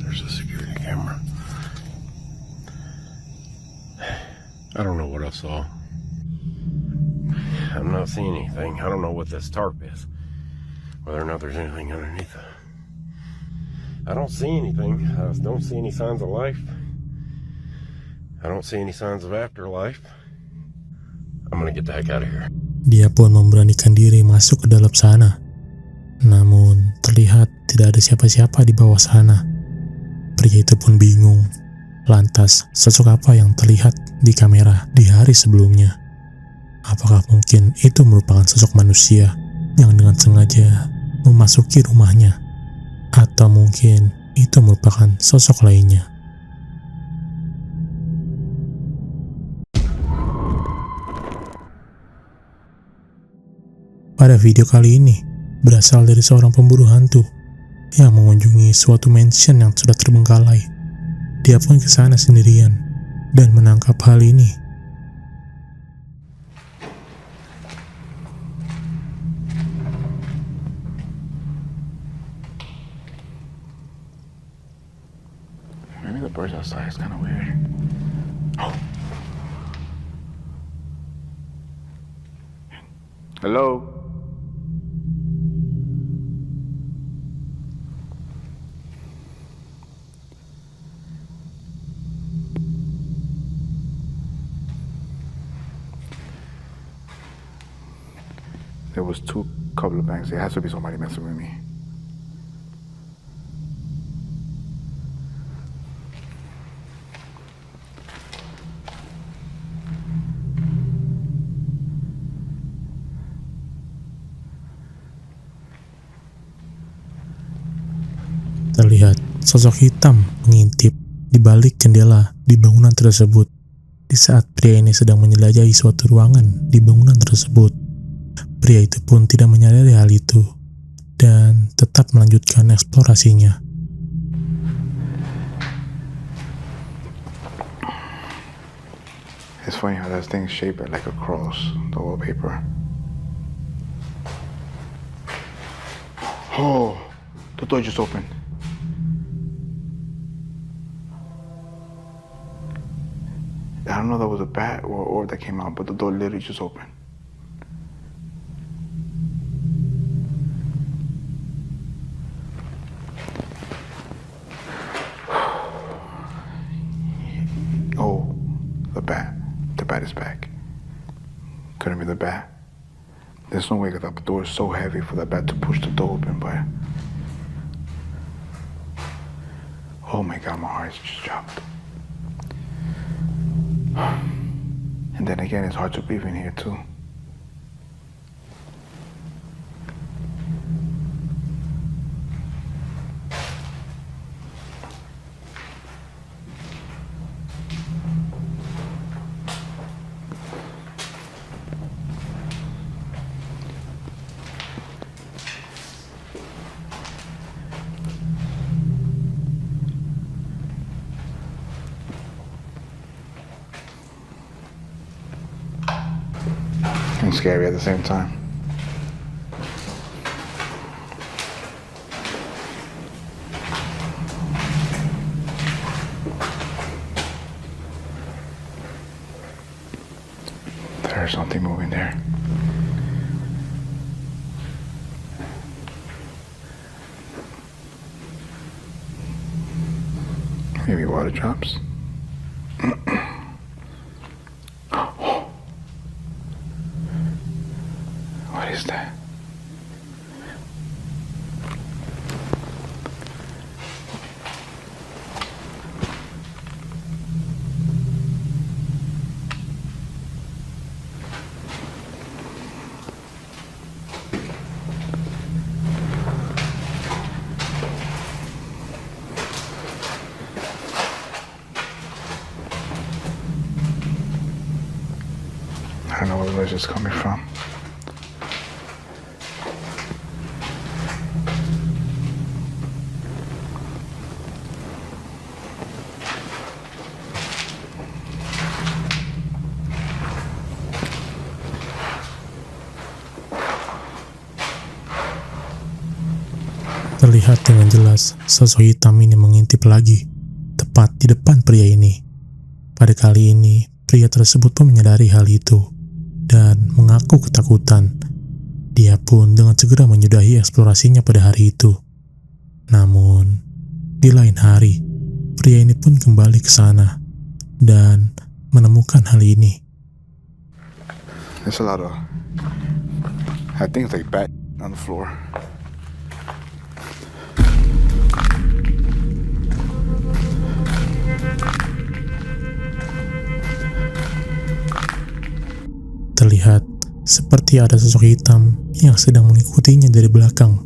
There's a security camera. I don't know what I saw. I'm not seeing anything. I don't know what this tarp is. Whether or not there's anything underneath it. I don't see anything. I don't see any signs of life. I don't see any signs of afterlife. I'm gonna get the heck out of here. Dia pun memberanikan diri masuk ke dalam sana. Namun, terlihat tidak ada siapa-siapa di bawah sana. Pria itu pun bingung. Lantas, sosok apa yang terlihat di kamera di hari sebelumnya? Apakah mungkin itu merupakan sosok manusia yang dengan sengaja memasuki rumahnya? Atau mungkin itu merupakan sosok lainnya? Pada video kali ini, berasal dari seorang pemburu hantu yang mengunjungi suatu mansion yang sudah terbengkalai. Dia pun ke sana sendirian dan menangkap hal ini. Maybe the birds outside is kind of weird. Oh. Hello? There was couple of bangs. It has to be somebody messing with me. Terlihat sosok hitam mengintip di balik jendela di bangunan tersebut di saat pria ini sedang menjelajahi suatu ruangan di bangunan tersebut. Pria itu pun tidak menyadari hal itu dan tetap melanjutkan eksplorasinya. It's funny how that thing's shaped like a cross, the wallpaper. Oh, the door just opened. I don't know if that was a bat or orb that came out, but the door literally just opened. Oh, the bat. The bat is back. Couldn't be the bat. There's no way that the door is so heavy for the bat to push the door open, but... Oh my God, my heart just dropped. And then again, it's hard to breathe in here too. And scary at the same time. There's something moving there. Maybe water drops. What is that? I don't know where the noise is coming from. Terlihat dengan jelas sosok hitam ini mengintip lagi, tepat di depan pria ini. Pada kali ini, pria tersebut pun menyadari hal itu dan mengaku ketakutan. Dia pun dengan segera menyudahi eksplorasinya pada hari itu. Namun, di lain hari, pria ini pun kembali ke sana dan menemukan hal ini. There's a lot of, I think it's like bat on the floor. Terlihat seperti ada sosok hitam yang sedang mengikutinya dari belakang.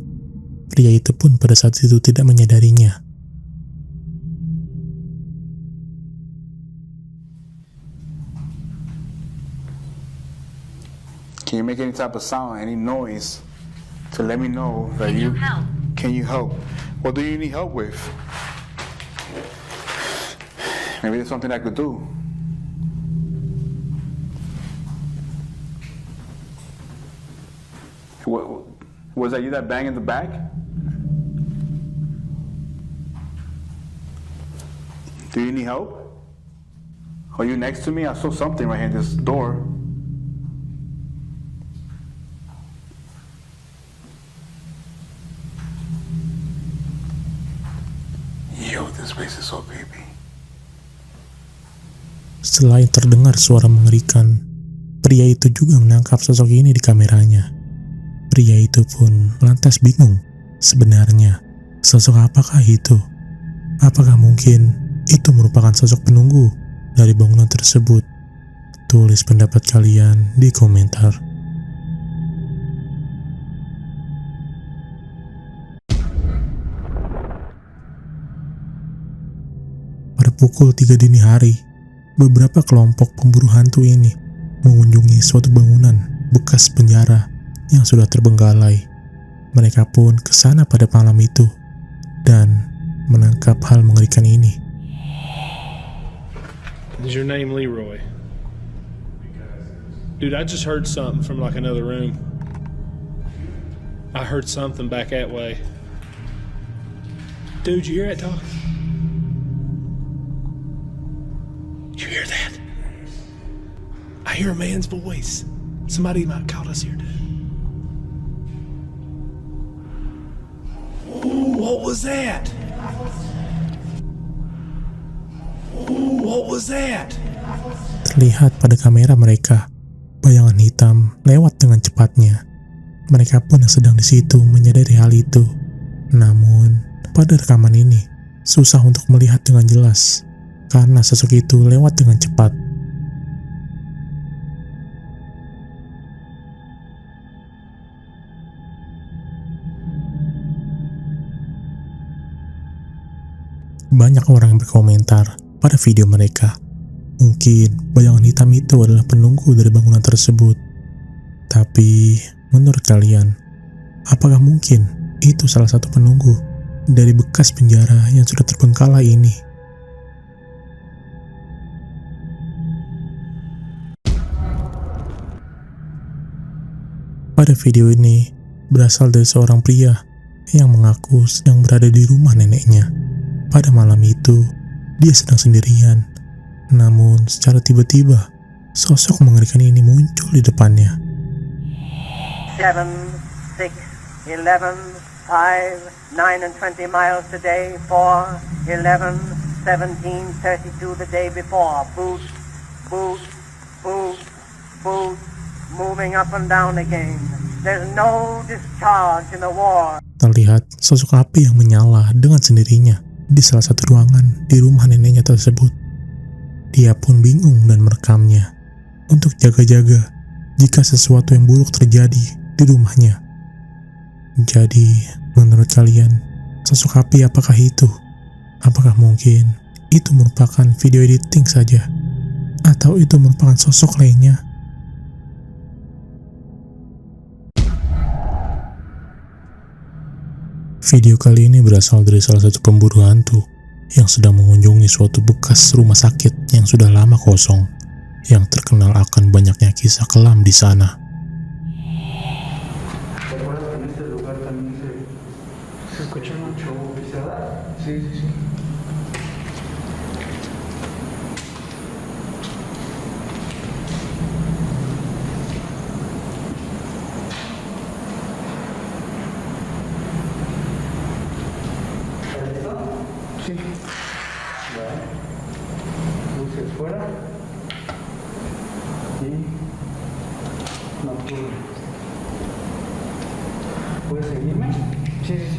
Pria itu pun pada saat itu tidak menyadarinya. Can you make any type of sound, any noise, to let me know that you help? Can you help? What do you need help with? Maybe there's something I could do. Was that you that banged in the back? Do you need help? Are you next to me? I saw something right here in this door. Yo, this place is so creepy. Selain terdengar suara mengerikan, pria itu juga menangkap sosok ini di kameranya. Pria itu pun lantas bingung, sebenarnya sosok apakah itu? Apakah mungkin itu merupakan sosok penunggu dari bangunan tersebut? Tulis pendapat kalian di komentar. Pada pukul 3 dini hari, beberapa kelompok pemburu hantu ini mengunjungi suatu bangunan bekas penjara yang sudah terbengkalai. Mereka pun ke sana pada malam itu dan menangkap hal mengerikan ini. Is your name Leroy? Dude, I just heard something from like another room. I heard something back that way. Dude, you hear that talk? You hear that? I hear a man's voice. Somebody might call us here, dude. What was that? What was that? Terlihat pada kamera mereka, bayangan hitam lewat dengan cepatnya. Mereka pun yang sedang di situ menyadari hal itu. Namun, pada rekaman ini, susah untuk melihat dengan jelas, karena sosok itu lewat dengan cepat. Banyak orang yang berkomentar pada video mereka. Mungkin bayangan hitam itu adalah penunggu dari bangunan tersebut. Tapi, menurut kalian, apakah mungkin itu salah satu penunggu dari bekas penjara yang sudah terbengkalai ini? Pada video ini berasal dari seorang pria yang mengaku sedang berada di rumah neneknya. Pada malam itu, dia sedang sendirian. Namun, secara tiba-tiba, sosok mengerikan ini muncul di depannya. 7, 6, 11, 5, 9 and 20 miles today, 4, 11, 17, 32 the day before. Boot, boot, boot, boot, moving up and down again. There's no discharge in the war. Terlihat sosok api yang menyala dengan sendirinya di salah satu ruangan di rumah neneknya tersebut. Dia pun bingung dan merekamnya untuk jaga-jaga jika sesuatu yang buruk terjadi di rumahnya. Jadi, menurut kalian, sosok api apakah itu? Apakah mungkin itu merupakan video editing saja? Atau itu merupakan sosok lainnya? Video kali ini berasal dari salah satu pemburu hantu yang sedang mengunjungi suatu bekas rumah sakit yang sudah lama kosong, yang terkenal akan banyaknya kisah kelam di sana. Luces fuera y nocturno. ¿Puedes seguirme? Sí, sí, sí.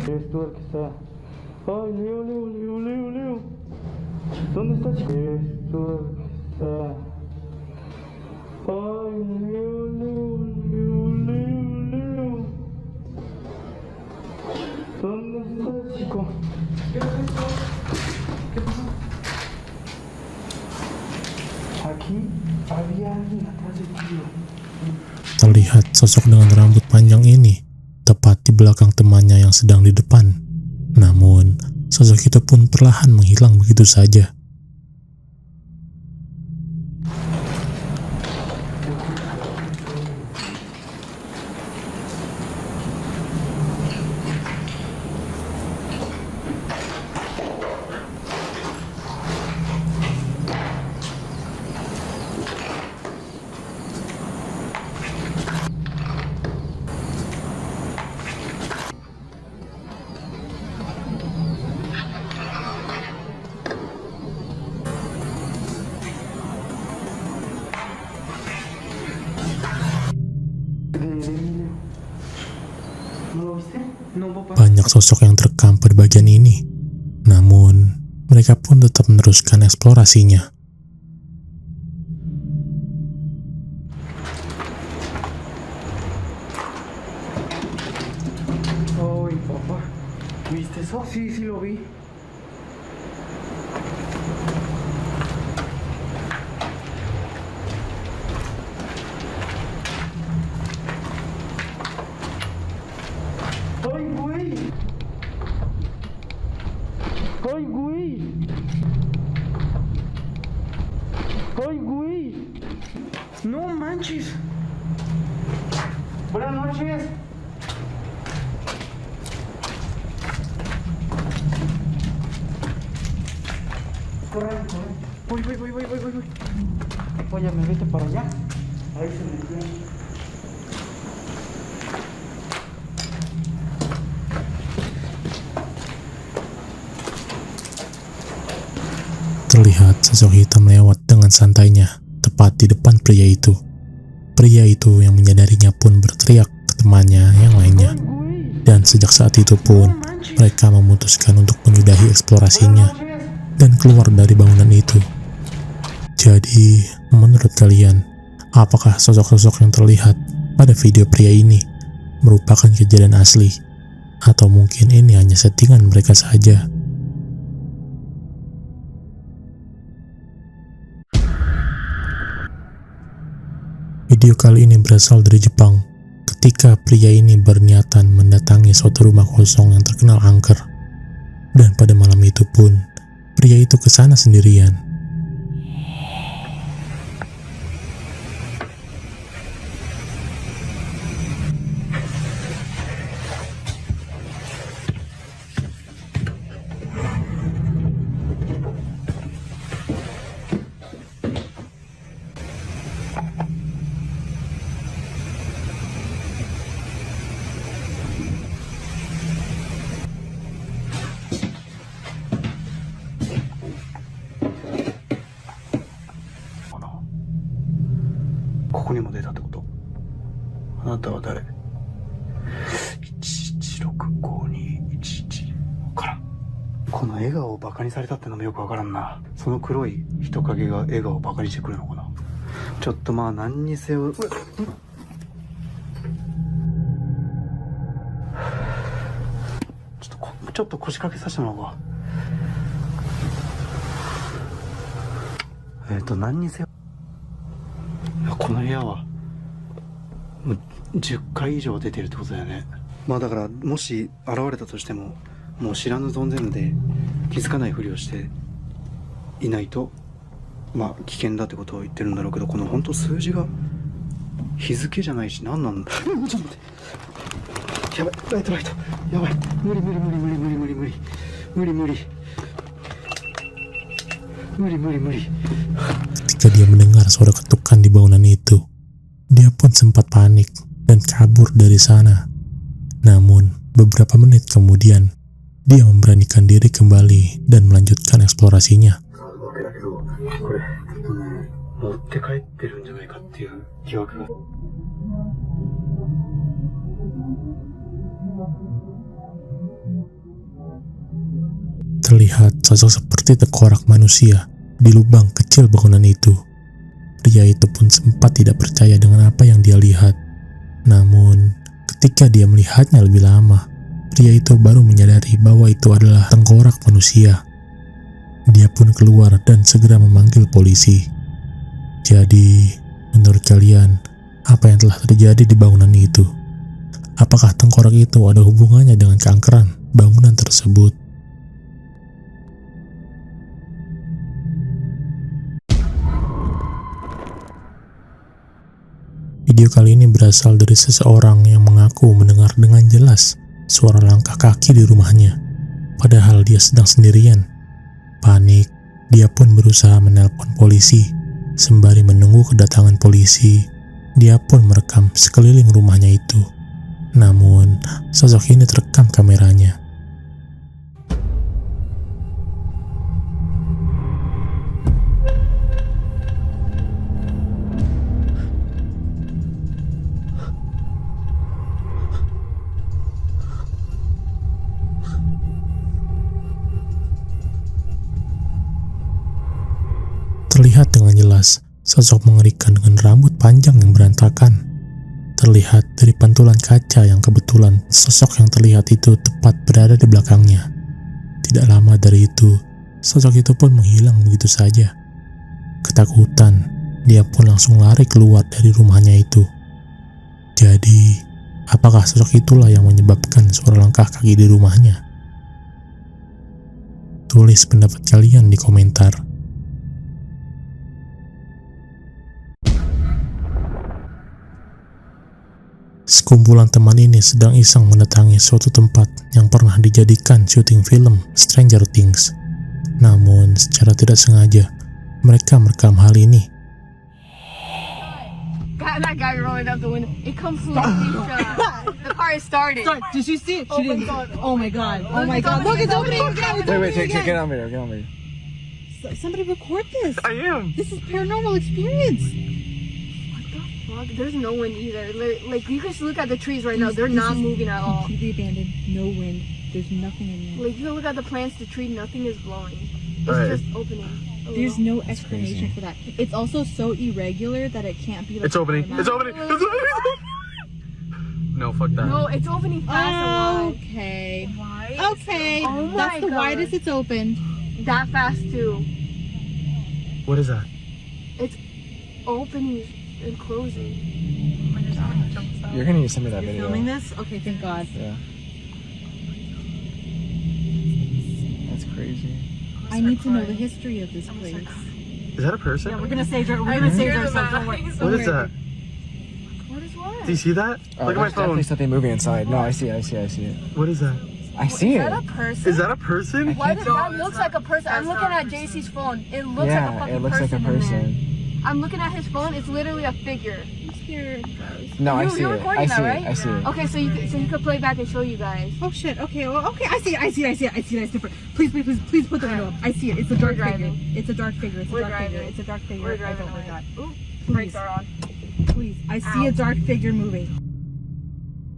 Esto es que está. Ay, Leo, Leo, Leo, Leo, Leo. ¿Dónde está, chico? Esto está. Ay, Leo, Leo, Leo, Leo, Leo. ¿Dónde está, chico? ¿Qué pasó? ¿Qué pasó? Aquí había alguien atrás de ti. Terlihat sosok dengan rambut panjang ini tepat tepat di belakang temannya yang sedang di depan. Namun, sosok itu pun perlahan menghilang begitu saja. Banyak sosok yang terekam pada bagian ini, namun mereka pun tetap meneruskan eksplorasinya. Ay, papá, ¿viste eso? Sí, sí lo vi. ¡Ay, güey! ¡Ay, güey! ¡Ay, güey! ¡No manches! Buenas noches. Corre, corre. Voy. Oye, me vete para allá. Ahí se me dio. Terlihat sosok hitam lewat dengan santainya tepat di depan pria itu. Pria itu yang menyadarinya pun berteriak ke temannya yang lainnya. Dan sejak saat itu pun mereka memutuskan untuk menyudahi eksplorasinya dan keluar dari bangunan itu. Jadi, menurut kalian, apakah sosok-sosok yang terlihat pada video pria ini merupakan kejadian asli? Atau mungkin ini hanya settingan mereka saja? Video kali ini berasal dari Jepang, ketika pria ini berniatan mendatangi suatu rumah kosong yang terkenal angker. Dan pada malam itu pun, pria itu ke sana sendirian.ここにも出たってこと？あなたは誰？116521分からん。この笑顔をバカにされたってのもよくわからんな。その黒い人影が笑顔をバカにしてくるのかな。ちょっとまあ何にせよ。ちょっと腰掛けさせてもらおうか。何にせよ。この部屋はもう10回以上出てるってことだよね。まあだからもし現れたとしてももう知らぬ存ぜぬで気づかないふりをしていないとまあ危険だってことを言ってるんだろうけど、この本当数字が日付じゃないし何なんだ。ちょっと待って、やばい、ライトやばい、無理Ketika dia mendengar suara ketukan di bangunan itu, dia pun sempat panik dan kabur dari sana. Namun, beberapa menit kemudian, dia memberanikan diri kembali dan melanjutkan eksplorasinya. Terlihat sosok seperti tengkorak manusia di lubang kecil bangunan itu. Pria itu pun sempat tidak percaya dengan apa yang dia lihat. Namun, ketika dia melihatnya lebih lama, pria itu baru menyadari bahwa itu adalah tengkorak manusia. Dia pun keluar dan segera memanggil polisi. Jadi, menurut kalian, apa yang telah terjadi di bangunan itu? Apakah tengkorak itu ada hubungannya dengan keangkeran bangunan tersebut? Video kali ini berasal dari seseorang yang mengaku mendengar dengan jelas suara langkah kaki di rumahnya, padahal dia sedang sendirian. Panik, dia pun berusaha menelpon polisi. Sembari menunggu kedatangan polisi, dia pun merekam sekeliling rumahnya itu. Namun, sosok ini terekam kameranya. Terlihat dengan jelas, sosok mengerikan dengan rambut panjang yang berantakan. Terlihat dari pantulan kaca yang kebetulan sosok yang terlihat itu tepat berada di belakangnya. Tidak lama dari itu, sosok itu pun menghilang begitu saja. Ketakutan, dia pun langsung lari keluar dari rumahnya itu. Jadi, apakah sosok itulah yang menyebabkan suara langkah kaki di rumahnya? Tulis pendapat kalian di komentar. Sekumpulan teman ini sedang iseng mendatangi suatu tempat yang pernah dijadikan syuting film Stranger Things. Namun, secara tidak sengaja, mereka merekam hal ini. God, that guy rolling out the window. It completely shut. The car is started. Did you see it? Oh my god. Oh my god. Oh my god. Look, it's opening again. Wait, get on video. Get on video. Somebody record this. I am. This is paranormal experience. There's no wind either. Like you can just look at the trees right now. They're not moving at all. Completely abandoned. No wind. There's nothing in there. Like you can look at the plants, the tree, nothing is blowing. It's Right. just opening. There's no explanation for that. It's also so irregular that it can't be. Like, It's opening. It's opening. It's opening. No, fuck that. No, it's opening fast and wide. Okay. Why? Okay. Oh That's my the god. widest it's opened. That fast too. What is that? It's opening and closing. You're gonna need to send me that video. Filming this? Okay, thank God. Yeah. That's crazy. I need to know the history of this place. Is that a person? Yeah, we're gonna save ourselves. Don't worry. What is that? What is what? Do you see that? Look at my phone. Definitely something moving inside. No, I see it. What is that? I see Is it. that a person? Is that a person? Why does that looks like a person? I'm looking at JC's phone. It looks like a fucking it looks like a in there. person. I'm looking at his phone. It's literally a figure. No, I see You're it. recording I see that, it. right? I see it. Okay, so you could play back and show you guys. Oh shit. Okay. Well. Okay. I see it. It's different. Please put the window up. I see it. It's a dark figure. It's a dark figure. We're driving. It's a dark figure. We're I driving don't like that. Ooh, Please. brakes are on. Please. I see a dark figure moving.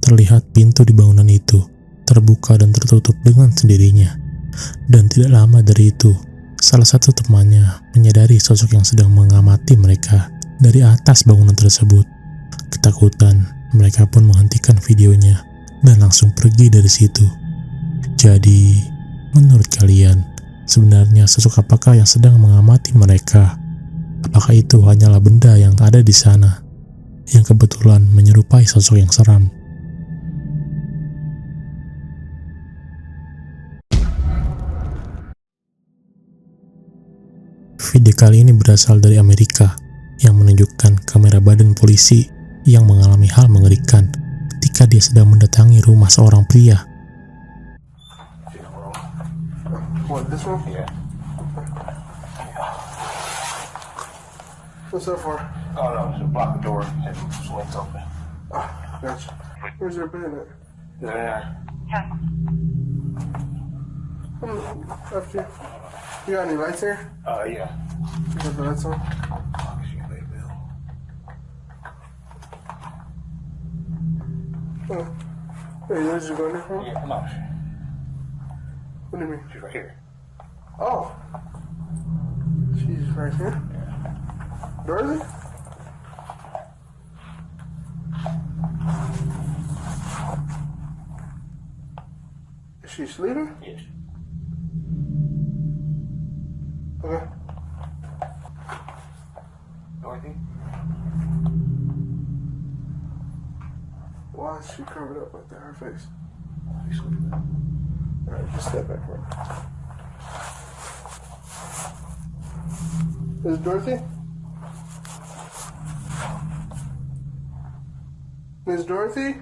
Terlihat pintu di bangunan itu terbuka dan tertutup dengan sendirinya. Dan tidak lama dari itu, salah satu temannya menyadari sosok yang sedang mengamati mereka dari atas bangunan tersebut. Ketakutan, mereka pun menghentikan videonya dan langsung pergi dari situ. Jadi, menurut kalian, sebenarnya sosok apakah yang sedang mengamati mereka? Apakah itu hanyalah benda yang ada di sana, yang kebetulan menyerupai sosok yang seram? Video kali ini berasal dari Amerika yang menunjukkan kamera badan polisi yang mengalami hal mengerikan ketika dia sedang mendatangi rumah seorang pria. What, this one? Yeah. What's that for? Oh no, to block the door and swings open. Gotcha. Where's your bed at? There. After you. You got any lights here? Yeah. You got the lights on? Oh. Hey, where's your going from? Yeah, come on. What do you mean? She's right here. Oh. She's right here? Dorothy? Is she sleeping? Yes. Okay. Dorothy? Why is she covered up like that? Her face. Alright, just step back for it. Is it Dorothy? Miss Dorothy?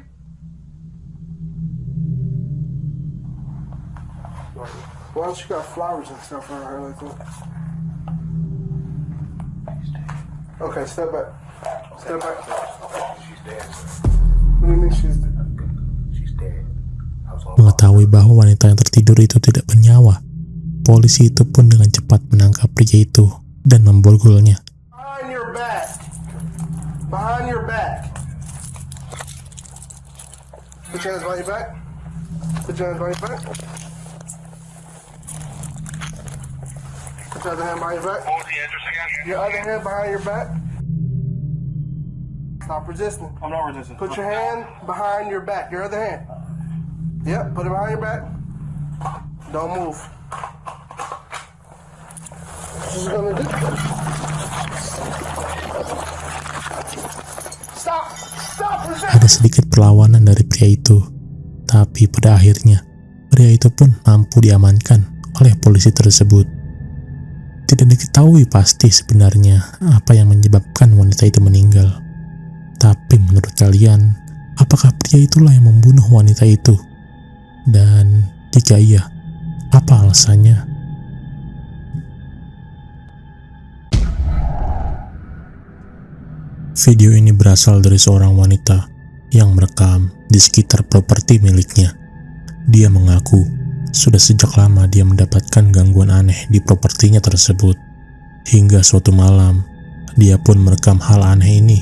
Why don't you got flowers and stuff on her like that? Okay, step back. Step back. She's dead. What do you mean she's dead? She's dead. Mengetahui bahwa wanita yang tertidur itu tidak bernyawa, polisi itu pun dengan cepat menangkap pria itu dan memborgolnya. Behind your back. Behind your back. Put your hands behind your back. Put your hands behind your back. Put your other hand behind your back. What was the address again? Your other hand behind your back. Stop resisting. I'm not resisting. Put your hand behind your back. Your other hand. Yep, put it behind your back. Don't move. What you gonna do? Stop! Stop! Ada sedikit perlawanan dari pria itu, tapi pada akhirnya pria itu pun mampu diamankan oleh polisi tersebut. Tidak diketahui pasti sebenarnya apa yang menyebabkan wanita itu meninggal. Tapi menurut kalian, apakah pria itulah yang membunuh wanita itu? Dan jika iya, apa alasannya? Video ini berasal dari seorang wanita yang merekam di sekitar properti miliknya. Dia mengaku sudah sejak lama dia mendapatkan gangguan aneh di propertinya tersebut. Hingga suatu malam, dia pun merekam hal aneh ini.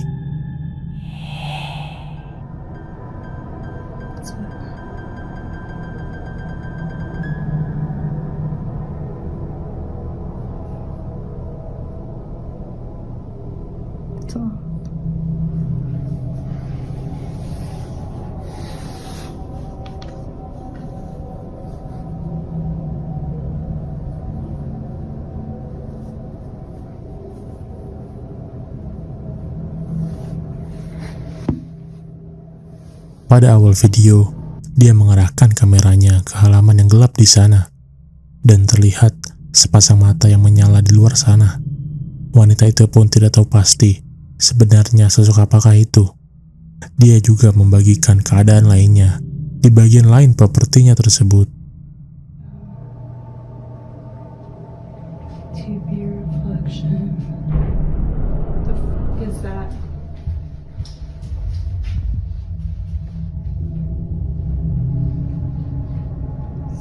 Pada awal video, dia mengarahkan kameranya ke halaman yang gelap di sana, dan terlihat sepasang mata yang menyala di luar sana. Wanita itu pun tidak tahu pasti sebenarnya sosok apakah itu. Dia juga membagikan keadaan lainnya di bagian lain propertinya tersebut. TV reflection. The f is that?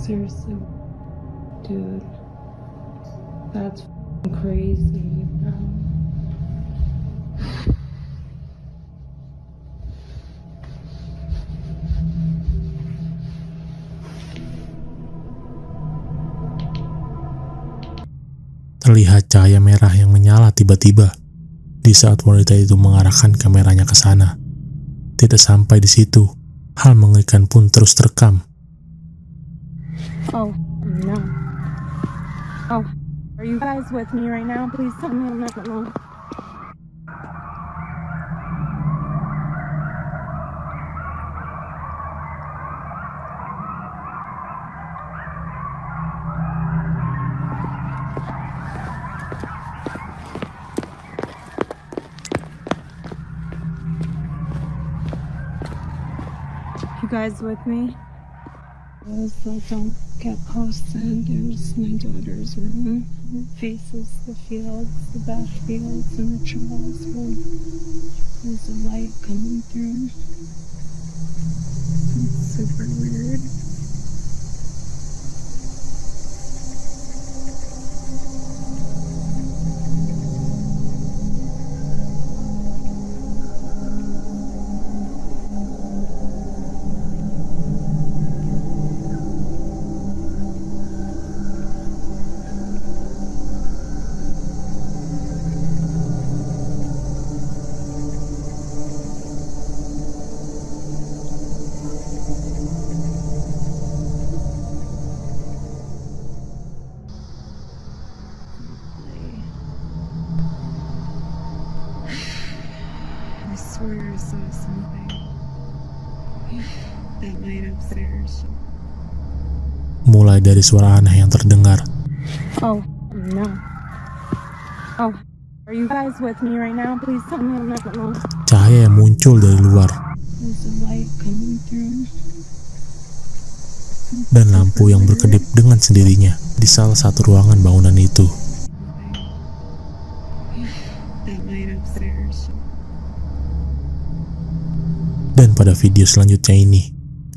Seriously, dude, that's crazy, bro. Terlihat cahaya merah yang menyala tiba-tiba di saat wanita itu mengarahkan kameranya ke sana. Tidak sampai di situ, hal mengerikan pun terus terekam. Oh, no. Oh, are you guys with me right now? Please tell me I'm not alone. You guys with me? So don't get posted. There's my daughter's room. It faces the fields, the back fields, and the Charles Road. There's a light coming through. It's super weird. I swear I saw something. That light upstairs. Mulai dari suara aneh yang terdengar, Oh, no. Oh, are you guys with me right now? Please tell me I'm not alone. cahaya yang muncul dari luar, There's a light coming through. dan lampu yang berkedip dengan sendirinya di salah satu ruangan bangunan itu. That light upstairs. Dan pada video selanjutnya ini,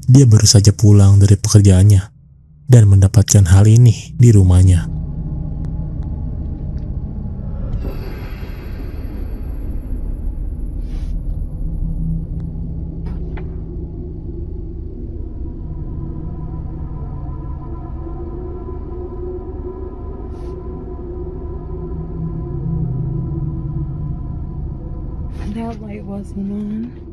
dia baru saja pulang dari pekerjaannya dan mendapatkan hal ini di rumahnya. That light wasn't on.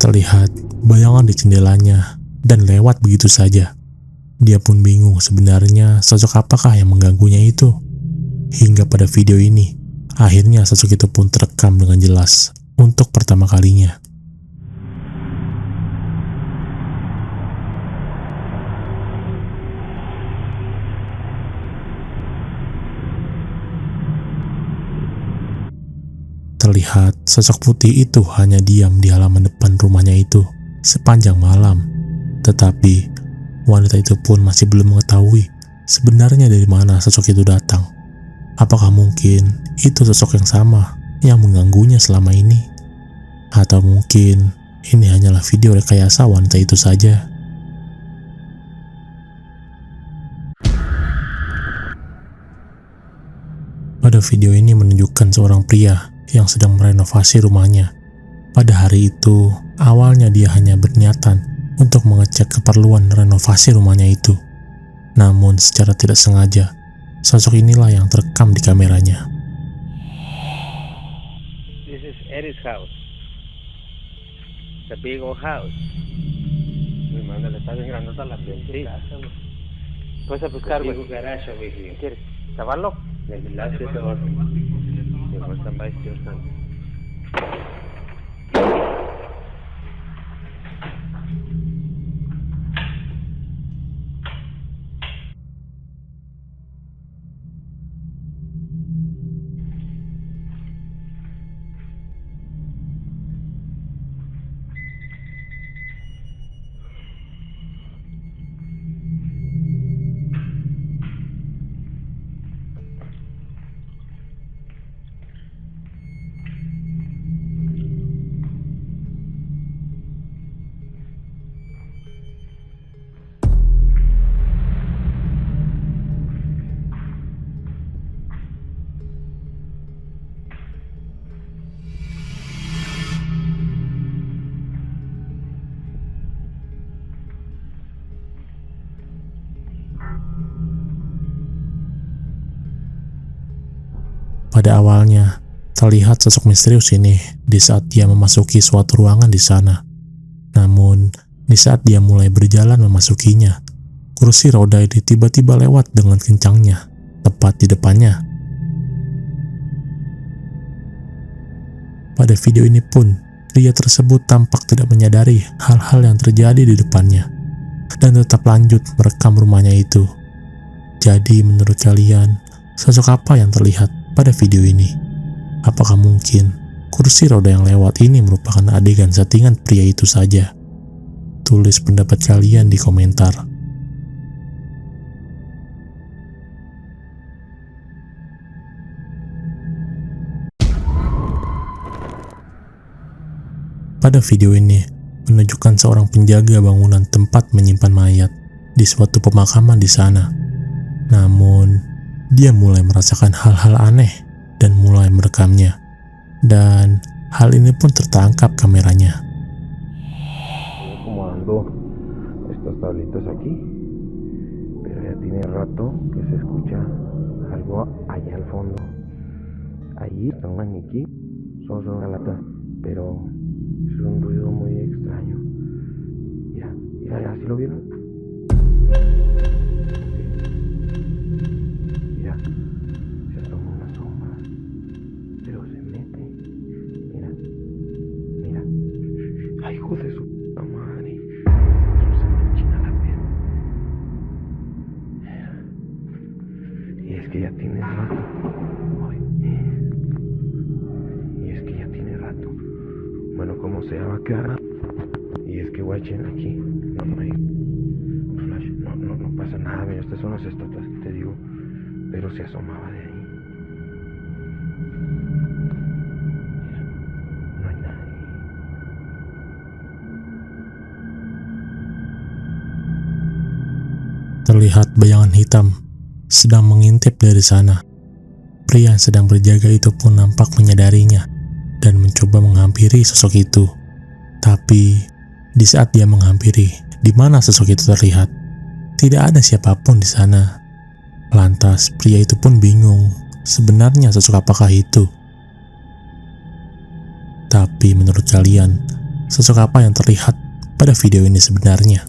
Terlihat bayangan di jendelanya dan lewat begitu saja. Dia pun bingung sebenarnya sosok apakah yang mengganggunya itu. Hingga pada video ini, akhirnya sosok itu pun terekam dengan jelas untuk pertama kalinya. Terlihat sosok putih itu hanya diam di halaman depan rumahnya itu sepanjang malam. Tetapi wanita itu pun masih belum mengetahui sebenarnya dari mana sosok itu datang. Apakah mungkin itu sosok yang sama yang mengganggunya selama ini? Atau mungkin ini hanyalah video rekayasa wanita itu saja? Pada video ini menunjukkan seorang pria yang sedang merenovasi rumahnya. Pada hari itu, awalnya dia hanya berniatan untuk mengecek keperluan renovasi rumahnya itu. Namun secara tidak sengaja, sosok inilah yang terekam di kameranya. This is Eddie's house. The big old house. Mi mano le está mirando todas las ventanas. Puedes buscar, güey. ¿Quieres taparlo? Gracias, favor. Pada awalnya, terlihat sosok misterius ini di saat dia memasuki suatu ruangan di sana. Namun, di saat dia mulai berjalan memasukinya, kursi roda ini tiba-tiba lewat dengan kencangnya, tepat di depannya. Pada video ini pun, pria tersebut tampak tidak menyadari hal-hal yang terjadi di depannya, dan tetap lanjut merekam rumahnya itu. Jadi menurut kalian, sosok apa yang terlihat pada video ini? Apakah mungkin kursi roda yang lewat ini merupakan adegan settingan pria itu saja? Tulis pendapat kalian di komentar. Pada video ini menunjukkan seorang penjaga bangunan tempat menyimpan mayat di suatu pemakaman di sana. Namun, dia mulai merasakan hal-hal aneh dan mulai merekamnya. Dan hal ini pun tertangkap kameranya. Como ando estas tablitas aquí, pero ya tiene rato que se escucha algo allá al fondo. Allí está un maniquí, son una lata, pero es un ruido muy extraño. Ya, ¿sí lo vieron? Mira, se asoma una sombra, pero se mete. Mira. Ay, hijo de su puta madre. Se me enchina la piel. Y es que ya tiene rato. Bueno, como sea, va a quedar. Y es que guachen aquí. No hay flash. No pasa nada. Mira, estas son las estatuas que te digo. Pero se asomaba de ahí. Mira, no hay nadie. Terlihat bayangan hitam sedang mengintip dari sana. Pria yang sedang berjaga itu pun nampak menyadarinya dan mencoba menghampiri sosok itu. Tapi di saat dia menghampiri, di mana sosok itu terlihat, tidak ada siapapun di sana. Lantas pria itu pun bingung, sebenarnya sosok apakah itu? Tapi menurut kalian, sosok apa yang terlihat pada video ini sebenarnya?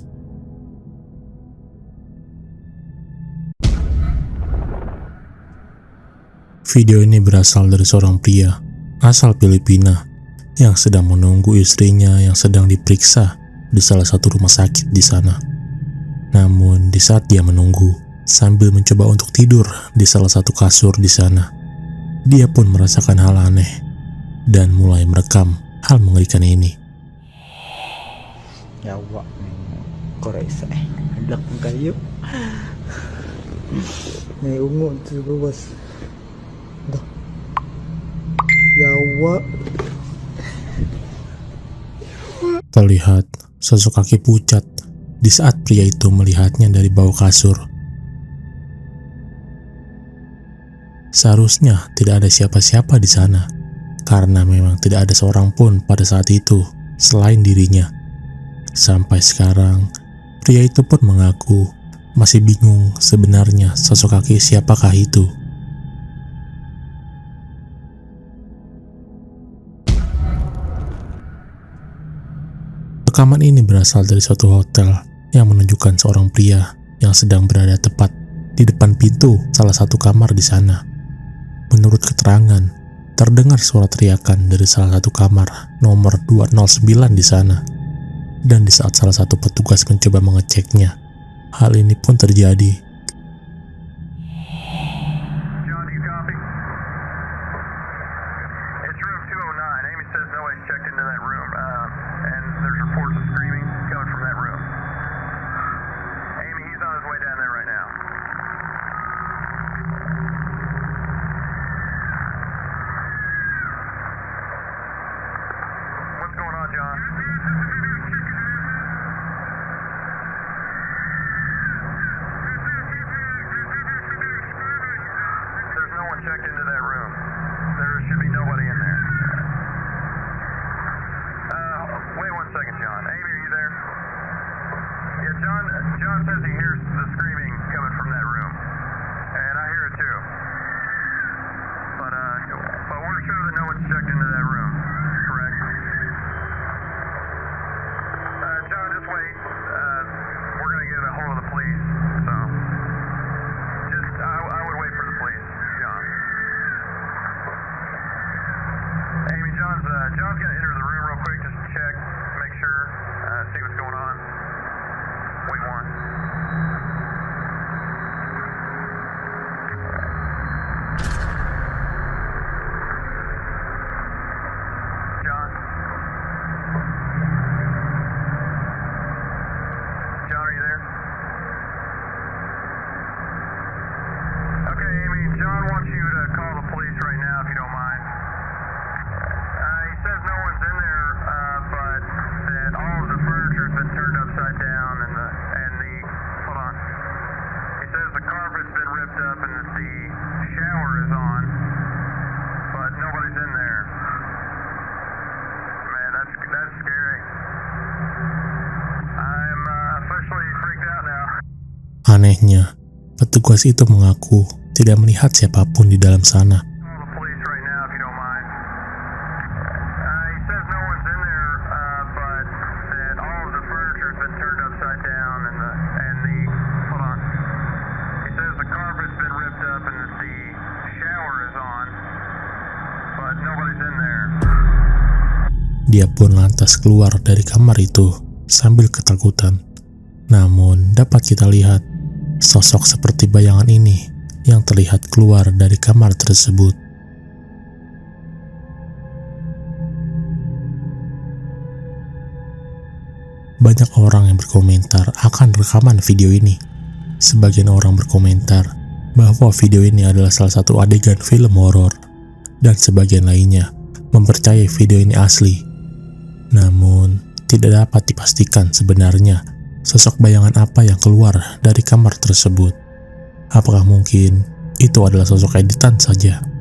Video ini berasal dari seorang pria asal Filipina yang sedang menunggu istrinya yang sedang diperiksa di salah satu rumah sakit di sana. Namun di saat dia menunggu sambil mencoba untuk tidur di salah satu kasur di sana, dia pun merasakan hal aneh dan mulai merekam hal mengerikan ini. Nyawa koresa hendak kayu nih ungu juga bos nyawa. Terlihat sosok kaki pucat di saat pria itu melihatnya dari bawah kasur. Seharusnya tidak ada siapa-siapa di sana, karena memang tidak ada seorang pun pada saat itu selain dirinya. Sampai sekarang, pria itu pun mengaku masih bingung sebenarnya sosok kaki siapakah itu. Rekaman ini berasal dari suatu hotel yang menunjukkan seorang pria yang sedang berada tepat di depan pintu salah satu kamar di sana. Menurut keterangan, terdengar suara teriakan dari salah satu kamar nomor 209 di sana. Dan di saat salah satu petugas mencoba mengeceknya, hal ini pun terjadi. Checked into that room. There should be nobody in there. Wait 1 second, John. Amy, are you there? Yeah, John says he hears the screaming coming from that room, and I hear it too. But we're sure that no one's checked into that room. Correct? John, just wait. We're gonna get a hold of the police. So, I would wait for the police. John's gonna enter the room real quick, just to check, make sure, see what's going on. Wait one. John? John, are you there? Okay, Amy, John wants you to call the police right now, if you don't mind. He says no one's in there, but that all of the furniture's been turned upside down and the hold on. He says the carpet's been ripped up and that the shower is on. Anehnya, petugas itu mengaku tidak melihat siapapun di dalam sana. Dia pun lantas keluar dari kamar itu sambil ketakutan. Namun dapat kita lihat sosok seperti bayangan ini yang terlihat keluar dari kamar tersebut. Banyak orang yang berkomentar akan rekaman video ini. Sebagian orang berkomentar bahwa video ini adalah salah satu adegan film horor, dan sebagian lainnya mempercayai video ini asli. Namun, tidak dapat dipastikan sebenarnya sosok bayangan apa yang keluar dari kamar tersebut. Apakah mungkin itu adalah sosok editan saja?